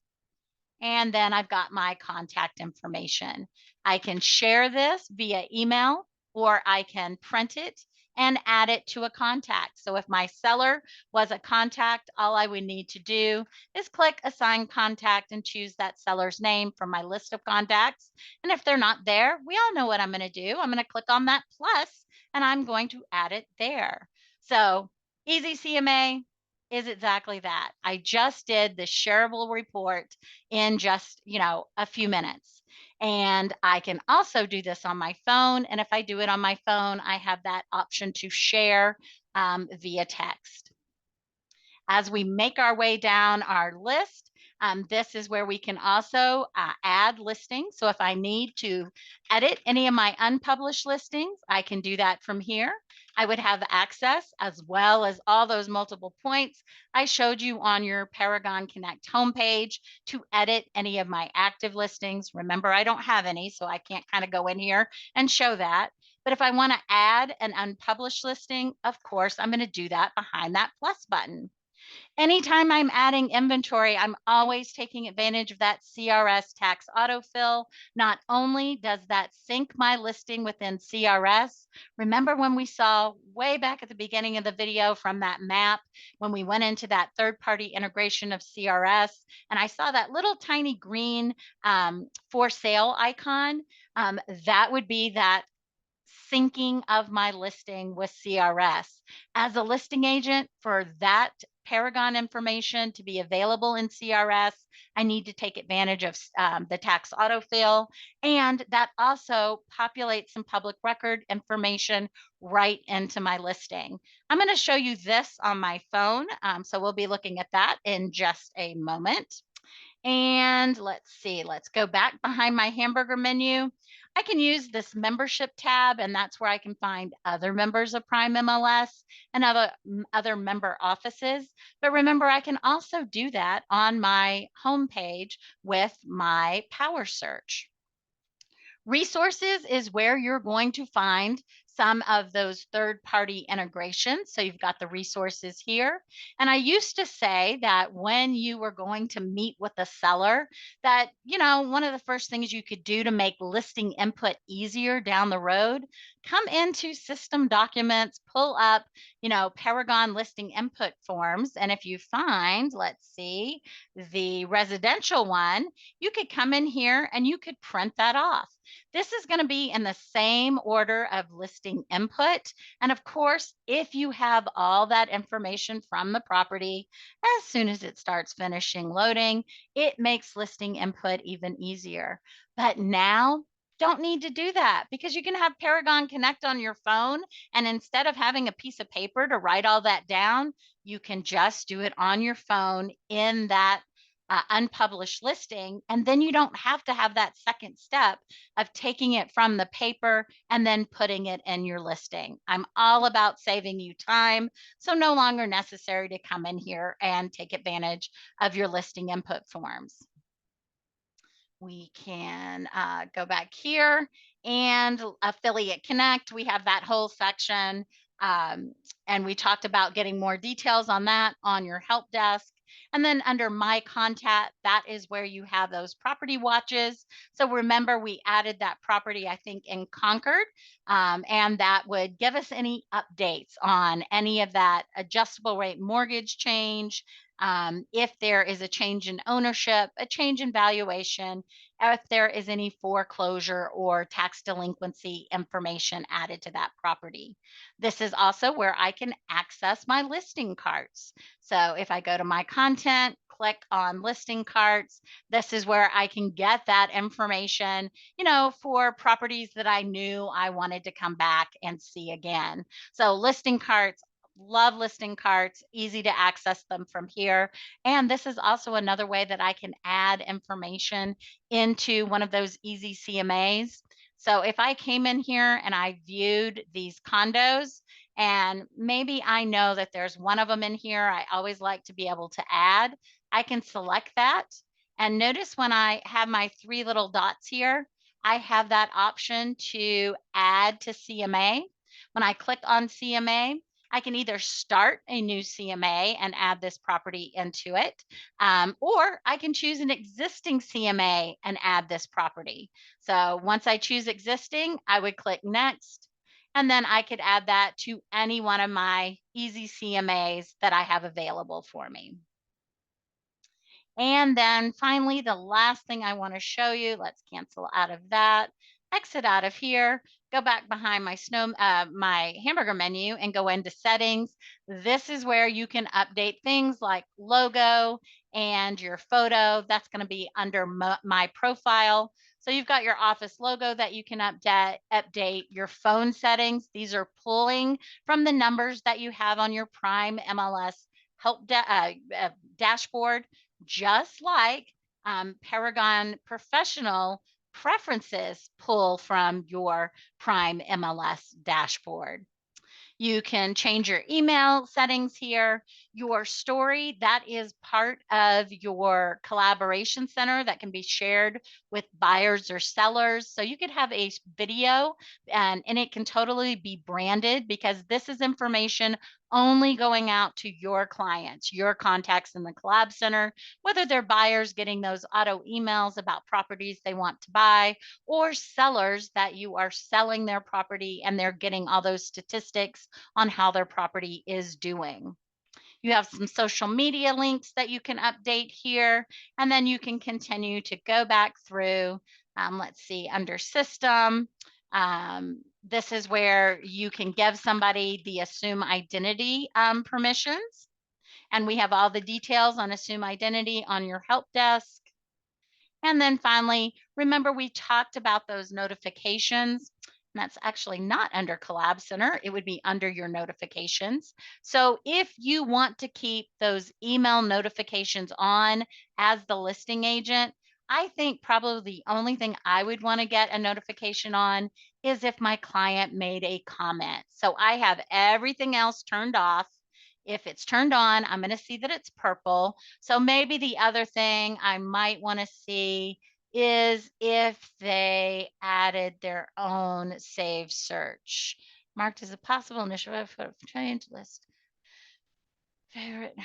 and then I've got my contact information. I can share this via email or I can print it and add it to a contact. So if my seller was a contact, all I would need to do is click assign contact and choose that seller's name from my list of contacts. And if they're not there, we all know what I'm going to do. I'm going to click on that plus and I'm going to add it there. So EasyCMA is exactly that. I just did the shareable report in just, a few minutes. And I can also do this on my phone. And if I do it on my phone, I have that option to share via text. As we make our way down our list, this is where we can also add listings. So if I need to edit any of my unpublished listings, I can do that from here. I would have access as well as all those multiple points I showed you on your Paragon Connect homepage to edit any of my active listings. Remember, I don't have any, so I can't kind of go in here and show that. But if I want to add an unpublished listing, of course, I'm going to do that behind that plus button. Anytime I'm adding inventory, I'm always taking advantage of that CRS tax autofill. Not only does that sync my listing within CRS, remember when we saw way back at the beginning of the video from that map, when we went into that third-party integration of CRS, and I saw that little tiny green for sale icon, that would be that syncing of my listing with CRS. As a listing agent, for that Paragon information to be available in CRS, I need to take advantage of the tax autofill, and that also populates some public record information right into my listing. I'm going to show you this on my phone, so we'll be looking at that in just a moment. And let's see, let's go back behind my hamburger menu. I can use this membership tab, and that's where I can find other members of Prime MLS and other member offices. But remember, I can also do that on my homepage with my Power Search. Resources is where you're going to find some of those third-party integrations. So you've got the resources here. And I used to say that when you were going to meet with a seller, that, one of the first things you could do to make listing input easier down the road, come into system documents, pull up, Paragon listing input forms. And if you find, let's see, the residential one, you could come in here and you could print that off. This is going to be in the same order of listing input. And of course, if you have all that information from the property, as soon as it starts finishing loading, it makes listing input even easier. But now, don't need to do that because you can have Paragon Connect on your phone. And instead of having a piece of paper to write all that down, you can just do it on your phone in that unpublished listing. And then you don't have to have that second step of taking it from the paper and then putting it in your listing. I'm all about saving you time. So no longer necessary to come in here and take advantage of your listing input forms. We can go back here and Affiliate Connect. We have that whole section. And we talked about getting more details on that on your help desk. And then under My Contact, that is where you have those property watches. So remember, we added that property, I think, in Concord, and that would give us any updates on any of that adjustable rate mortgage change, if there is a change in ownership, a change in valuation, if there is any foreclosure or tax delinquency information added to that property. This is also where I can access my listing carts. So if I go to my content, click on listing carts, this is where I can get that information, for properties that I knew I wanted to come back and see again. So listing carts, love listing carts, easy to access them from here. And this is also another way that I can add information into one of those EasyCMAs. So if I came in here and I viewed these condos, and maybe I know that there's one of them in here I always like to be able to add, I can select that. And notice when I have my three little dots here, I have that option to add to CMA. When I click on CMA, I can either start a new CMA and add this property into it, or I can choose an existing CMA and add this property. So once I choose existing, I would click next, and then I could add that to any one of my easy CMAs that I have available for me. And then finally, the last thing I want to show you, let's cancel out of that, exit out of here, go back behind my hamburger menu and go into settings. This is where you can update things like logo and your photo. That's going to be under my profile. So you've got your office logo that you can update your phone settings. These are pulling from the numbers that you have on your Prime MLS dashboard, just like Paragon Professional preferences pull from your Prime MLS dashboard. You can change your email settings here. Your story, that is part of your collaboration center that can be shared with buyers or sellers. So you could have a video and it can totally be branded, because this is information only going out to your clients, your contacts in the Collab Center, whether they're buyers getting those auto emails about properties they want to buy, or sellers that you are selling their property and they're getting all those statistics on how their property is doing. You have some social media links that you can update here, and then you can continue to go back through. Let's see, under system, this is where you can give somebody the assume identity permissions. And we have all the details on assume identity on your help desk. And then finally, remember we talked about those notifications. And that's actually not under Collab Center. It would be under your notifications. So if you want to keep those email notifications on as the listing agent, I think probably the only thing I would want to get a notification on is if my client made a comment. So I have everything else turned off. If it's turned on, I'm going to see that it's purple. So maybe the other thing I might want to see is if they added their own save search. Marked as a possible initial change list. Favorite.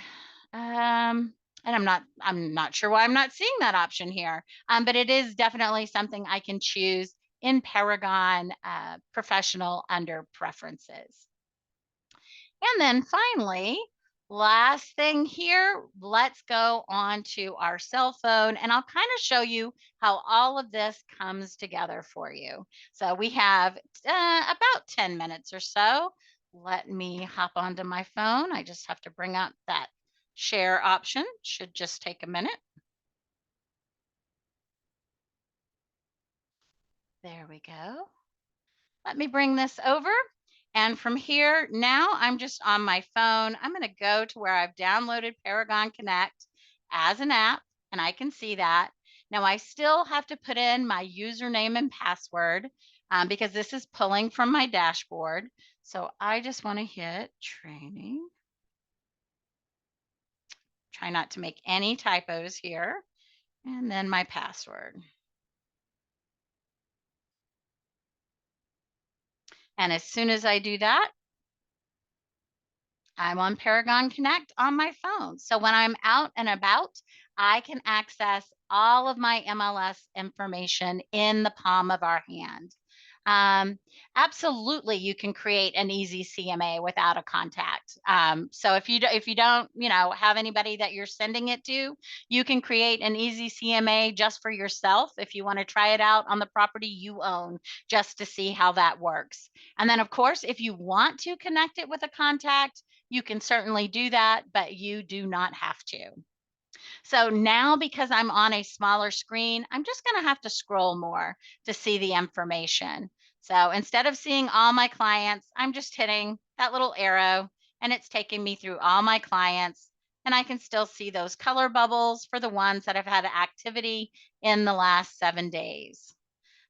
And I'm not sure why I'm not seeing that option here. But it is definitely something I can choose in Paragon Professional under Preferences. And then finally, last thing here, let's go on to our cell phone, and I'll kind of show you how all of this comes together for you. So we have about 10 minutes or so. Let me hop onto my phone. I just have to bring up that share option. Should just take a minute. There we go. Let me bring this over. And from here, now I'm just on my phone. I'm going to go to where I've downloaded Paragon Connect as an app, and I can see that. Now I still have to put in my username and password because this is pulling from my dashboard. So I just want to hit training. Try not to make any typos here. And then my password. And as soon as I do that, I'm on Paragon Connect on my phone. So when I'm out and about, I can access all of my MLS information in the palm of our hand. Absolutely, you can create an easy CMA without a contact. So if you don't have anybody that you're sending it to, you can create an easy CMA just for yourself if you want to try it out on the property you own, just to see how that works. And then of course, if you want to connect it with a contact, you can certainly do that, but you do not have to. So now, because I'm on a smaller screen, I'm just going to have to scroll more to see the information. So instead of seeing all my clients, I'm just hitting that little arrow and it's taking me through all my clients. And I can still see those color bubbles for the ones that have had activity in the last 7 days.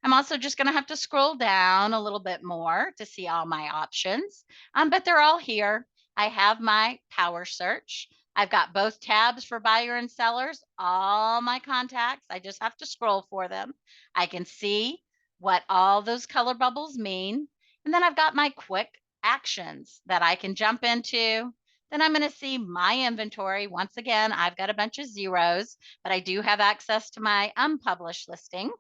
I'm also just going to have to scroll down a little bit more to see all my options, but they're all here. I have my power search. I've got both tabs for buyer and sellers, all my contacts. I just have to scroll for them. I can see what all those color bubbles mean. And then I've got my quick actions that I can jump into. Then I'm going to see my inventory. Once again, I've got a bunch of zeros, but I do have access to my unpublished listing.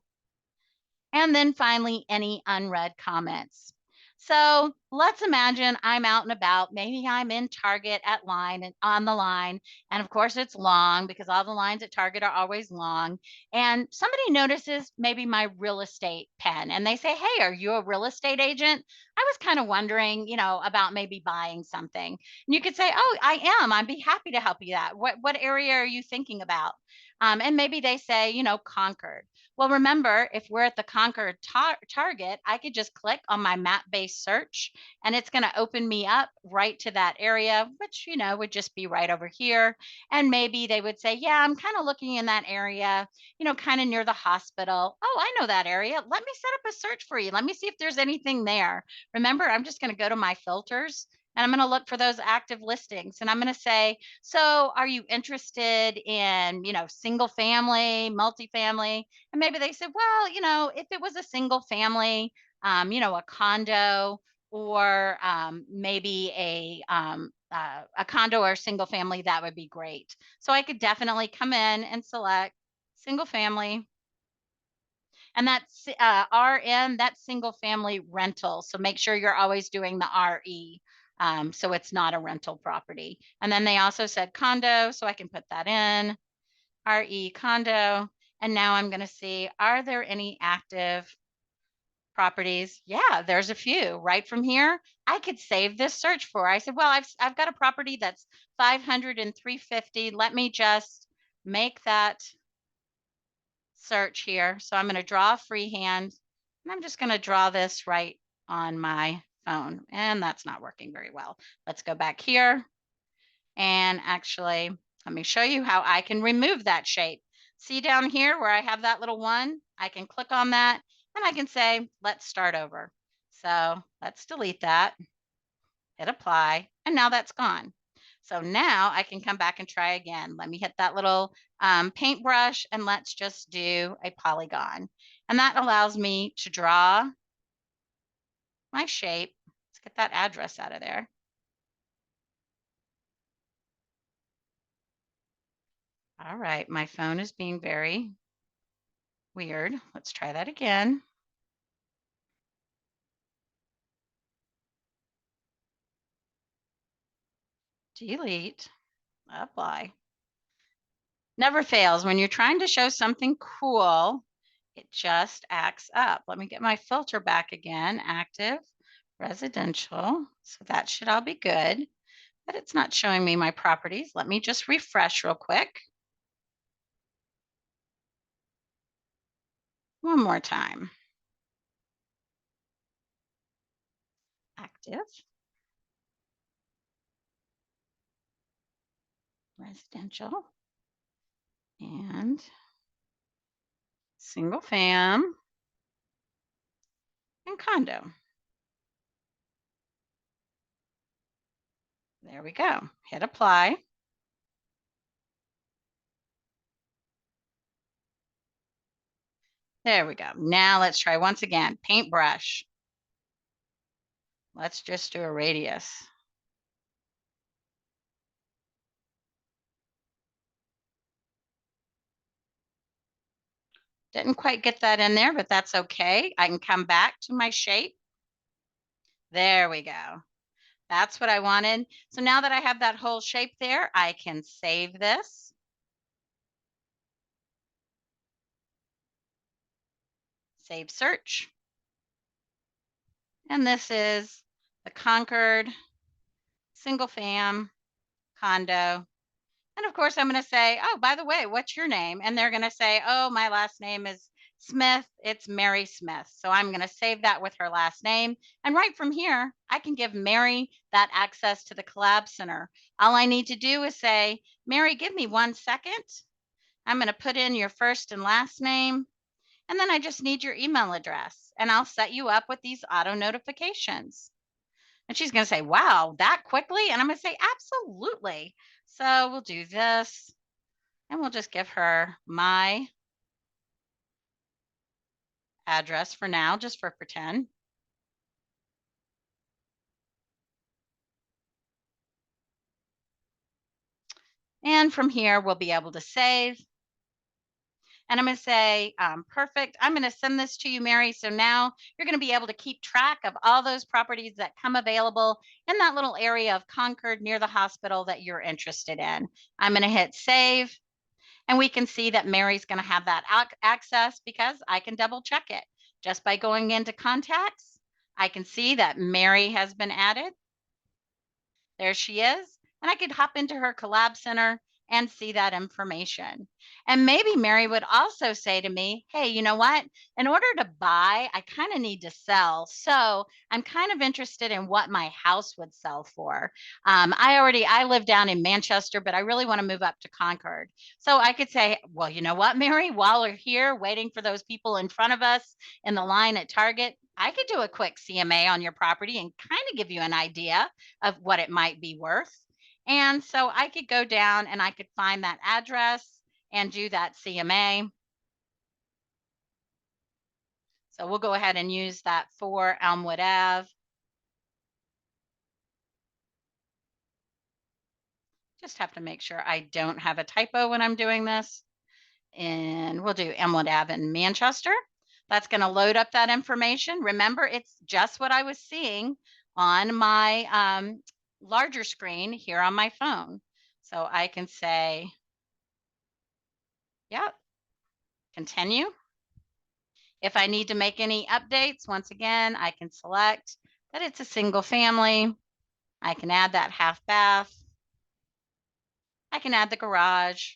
And then finally, any unread comments. So let's imagine I'm out and about. Maybe I'm in Target at line and on the line. And of course, it's long because all the lines at Target are always long. And somebody notices maybe my real estate pen and they say, "Hey, are you a real estate agent? I was kind of wondering, about maybe buying something." And you could say, "Oh, I am. I'd be happy to help you that. What area are you thinking about?" And maybe they say, Concord. Well, remember, if we're at the Concord target, I could just click on my map-based search and it's going to open me up right to that area, which, would just be right over here. And maybe they would say, "Yeah, I'm kind of looking in that area, kind of near the hospital." "Oh, I know that area. Let me set up a search for you. Let me see if there's anything there." Remember, I'm just going to go to my filters and I'm going to look for those active listings. And I'm going to say, "So are you interested in, single family, multifamily?" And maybe they said, "Well, if it was a single family, a condo, or maybe a condo or a single family, that would be great." So I could definitely come in and select single family. And that's RN, that's single family rental. So make sure you're always doing the RE. So it's not a rental property. And then they also said condo, so I can put that in. RE condo. And now I'm going to see, are there any active properties? Yeah, there's a few right from here. I could save this search for. I said, "Well, I've got a property that's 500 and 350. Let me just make that search here." So I'm going to draw a freehand and I'm just going to draw this right on my phone. And that's not working very well. Let's go back here. And actually, let me show you how I can remove that shape. See down here where I have that little one? I can click on that and I can say, "Let's start over." So let's delete that, hit apply, and now that's gone. So now I can come back and try again. Let me hit that little paintbrush and let's just do a polygon. And that allows me to draw my shape. Let's get that address out of there. All right, my phone is being very weird. Let's try that again. Delete, apply. Never fails. When you're trying to show something cool, it just acts up. Let me get my filter back again. Active, residential. So that should all be good, but it's not showing me my properties. Let me just refresh real quick. One more time. Active, residential, and single fam, and condo. There we go. Hit apply. There we go. Now let's try once again. Paintbrush. Let's just do a radius. Didn't quite get that in there, but that's okay. I can come back to my shape. There we go. That's what I wanted. So now that I have that whole shape there, I can save this. Save search. And this is the Concord single fam condo. And of course, I'm going to say, "Oh, by the way, what's your name?" And they're going to say, "Oh, my last name is Smith. It's Mary Smith." So I'm going to save that with her last name. And right from here, I can give Mary that access to the Collab Center. All I need to do is say, "Mary, give me 1 second. I'm going to put in your first and last name. And then I just need your email address. And I'll set you up with these auto notifications." And she's going to say, "Wow, that quickly?" And I'm going to say, "Absolutely." So we'll do this and we'll just give her my address for now, just for pretend. And from here, we'll be able to save. And I'm going to say, perfect. I'm going to send this to you, Mary. So now you're going to be able to keep track of all those properties that come available in that little area of Concord near the hospital that you're interested in. I'm going to hit save. And we can see that Mary's going to have that access because I can double check it. Just by going into contacts, I can see that Mary has been added. There she is. And I could hop into her Collab Center and see that information. And maybe Mary would also say to me, hey, you know what? In order to buy, I kind of need to sell. So I'm kind of interested in what my house would sell for. I live down in Manchester, but I really want to move up to Concord. So I could say, well, you know what, Mary, while we're here waiting for those people in front of us in the line at Target, I could do a quick CMA on your property and kind of give you an idea of what it might be worth. And so I could go down and I could find that address and do that CMA. So we'll go ahead and use that for Elmwood Ave. Just have to make sure I don't have a typo when I'm doing this. And we'll do Elmwood Ave in Manchester. That's going to load up that information. Remember, it's just what I was seeing on my larger screen here on my phone. So I can say, yep, continue. If I need to make any updates, once again, I can select that it's a single family. I can add that half bath. I can add the garage.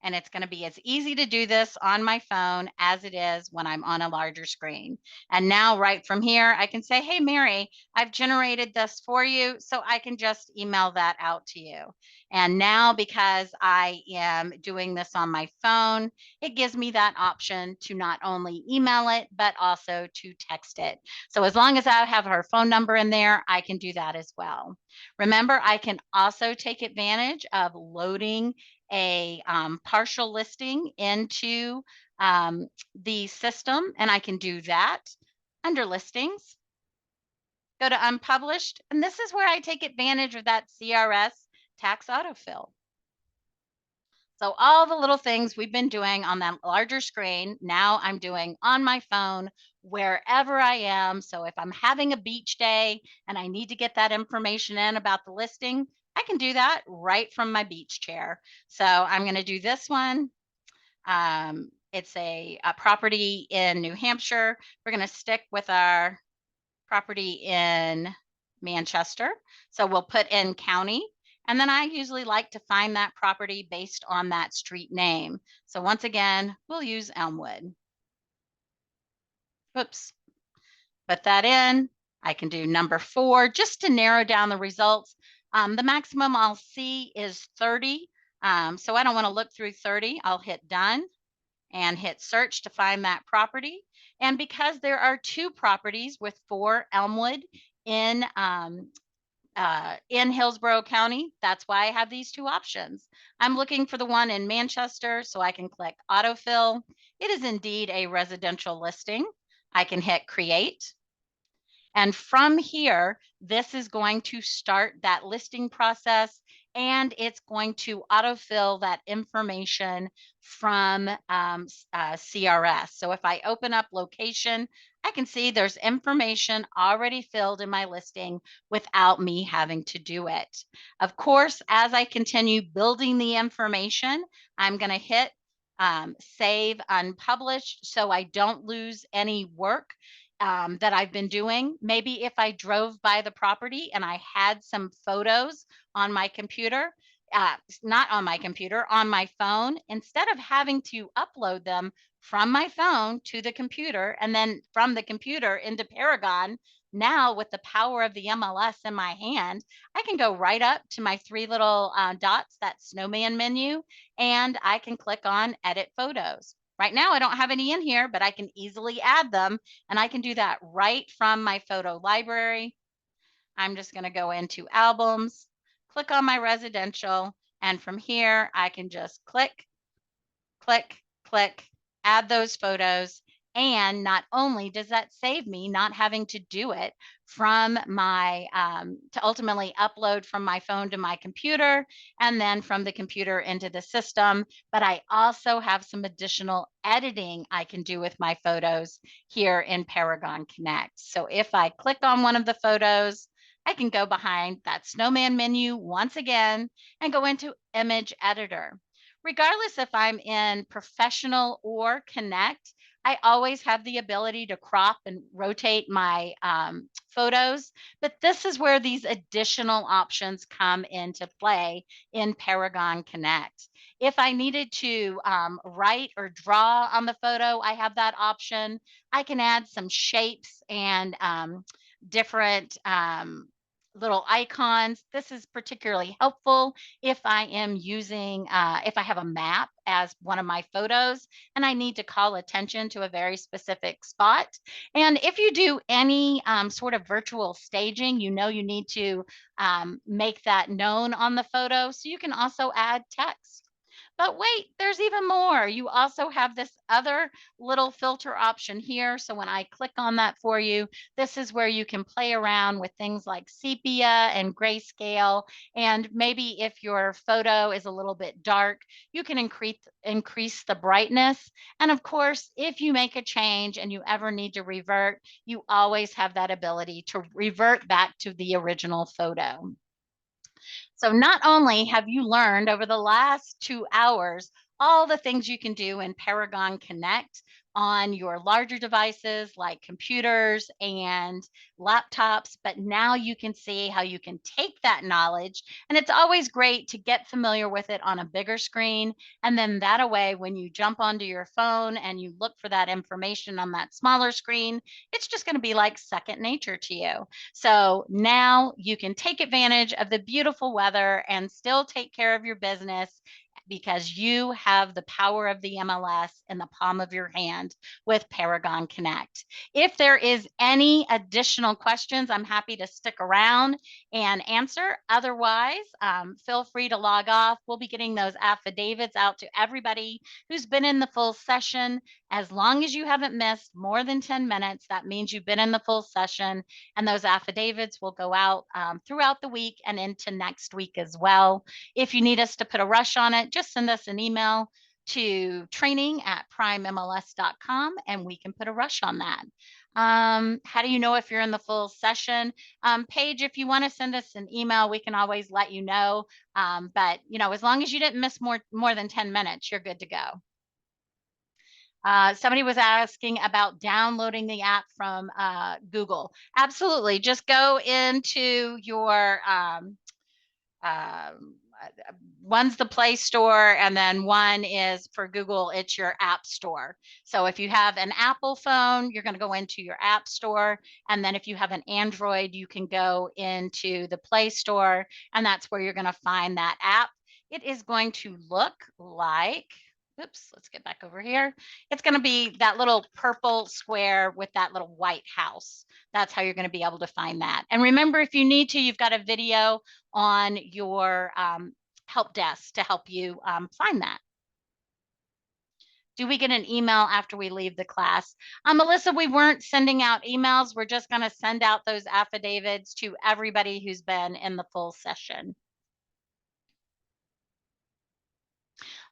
And it's going to be as easy to do this on my phone as it is when I'm on a larger screen. And now right from here, I can say, hey, Mary, I've generated this for you. So I can just email that out to you. And now because I am doing this on my phone, it gives me that option to not only email it, but also to text it. So as long as I have her phone number in there, I can do that as well. Remember, I can also take advantage of loading a partial listing into the system, and I can do that under listings. Go to unpublished, and this is where I take advantage of that CRS tax autofill. So all the little things we've been doing on that larger screen, now I'm doing on my phone wherever I am. So if I'm having a beach day and I need to get that information in about the listing, I can do that right from my beach chair. So I'm going to do this one. It's a property in New Hampshire. We're going to stick with our property in Manchester. So we'll put in county. And then I usually like to find that property based on that street name. So once again, we'll use Elmwood. Whoops. Put that in. I can do number 4 just to narrow down the results. The maximum I'll see is 30. So I don't want to look through 30. I'll hit done and hit search to find that property. And because there are 2 properties with 4 Elmwood in Hillsborough County, that's why I have these 2 options. I'm looking for the one in Manchester, so I can click autofill. It is indeed a residential listing. I can hit create. And from here, this is going to start that listing process, and it's going to autofill that information from CRS. So if I open up location, I can see there's information already filled in my listing without me having to do it. Of course, as I continue building the information, I'm going to hit save unpublished so I don't lose any work that I've been doing. Maybe if I drove by the property and I had some photos on my computer, not on my computer, on my phone, instead of having to upload them from my phone to the computer and then from the computer into Paragon, now with the power of the MLS in my hand, I can go right up to my 3 little dots, that snowman menu, and I can click on edit photos. Right now, I don't have any in here, but I can easily add them, and I can do that right from my photo library. I'm just going to go into albums, click on my residential, and from here, I can just click, click, click, add those photos, And not only does that save me not having to do it from my, to ultimately upload from my phone to my computer and then from the computer into the system, but I also have some additional editing I can do with my photos here in Paragon Connect. So if I click on one of the photos, I can go behind that snowman menu once again and go into image editor. Regardless if I'm in professional or connect, I always have the ability to crop and rotate my photos, but this is where these additional options come into play in Paragon Connect. If I needed to write or draw on the photo, I have that option. I can add some shapes and different little icons. This is particularly helpful if I am using, if I have a map as one of my photos and I need to call attention to a very specific spot. And if you do any sort of virtual staging, you know you need to make that known on the photo. So you can also add text. But wait, there's even more. You also have this other little filter option here. So when I click on that for you, this is where you can play around with things like sepia and grayscale. And maybe if your photo is a little bit dark, you can increase the brightness. And of course, if you make a change and you ever need to revert, you always have that ability to revert back to the original photo. So not only have you learned over the last 2 hours all the things you can do in Paragon Connect on your larger devices like computers and laptops, but now you can see how you can take that knowledge. And it's always great to get familiar with it on a bigger screen. And then that way, when you jump onto your phone and you look for that information on that smaller screen, it's just going to be like second nature to you. So now you can take advantage of the beautiful weather and still take care of your business because you have the power of the MLS in the palm of your hand with Paragon Connect. If there is any additional questions, I'm happy to stick around and answer. Otherwise, feel free to log off. We'll be getting those affidavits out to everybody who's been in the full session. As long as you haven't missed more than 10 minutes, that means you've been in the full session, and those affidavits will go out throughout the week and into next week as well. If you need us to put a rush on it, just send us an email to training@primemls.com and we can put a rush on that. How do you know if you're in the full session? Paige, if you want to send us an email, we can always let you know. But you know, as long as you didn't miss more than 10 minutes, you're good to go. Somebody was asking about downloading the app from Google. Absolutely. Just go into your um, one's the Play Store, and then one is for Google, it's your App Store. So if you have an Apple phone, you're going to go into your App Store. And then if you have an Android, you can go into the Play Store, and that's where you're going to find that app. It is going to look like, oops, let's get back over here. It's going to be that little purple square with that little white house. That's how you're going to be able to find that. And remember, if you need to, you've got a video on your help desk to help you find that. Do we get an email after we leave the class? Melissa, we weren't sending out emails. We're just going to send out those affidavits to everybody who's been in the full session.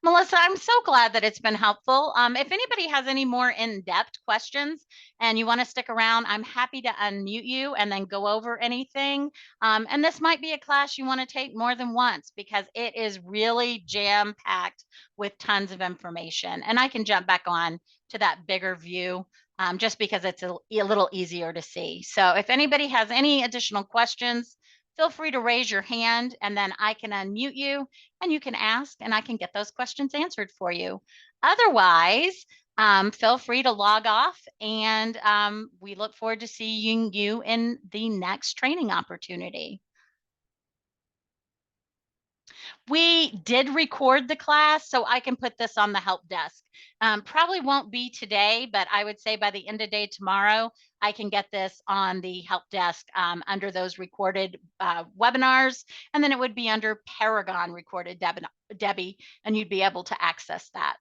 Melissa, I'm so glad that it's been helpful. If anybody has any more in-depth questions and you want to stick around, I'm happy to unmute you and then go over anything. And this might be a class you want to take more than once because it is really jam-packed with tons of information. And I can jump back on to that bigger view just because it's a little easier to see. So if anybody has any additional questions, feel free to raise your hand and then I can unmute you and you can ask and I can get those questions answered for you. Otherwise, feel free to log off and we look forward to seeing you in the next training opportunity. We did record the class, so I can put this on the help desk. Probably won't be today, but I would say by the end of day tomorrow, I can get this on the help desk under those recorded webinars, and then it would be under Paragon recorded Debbie, and you'd be able to access that.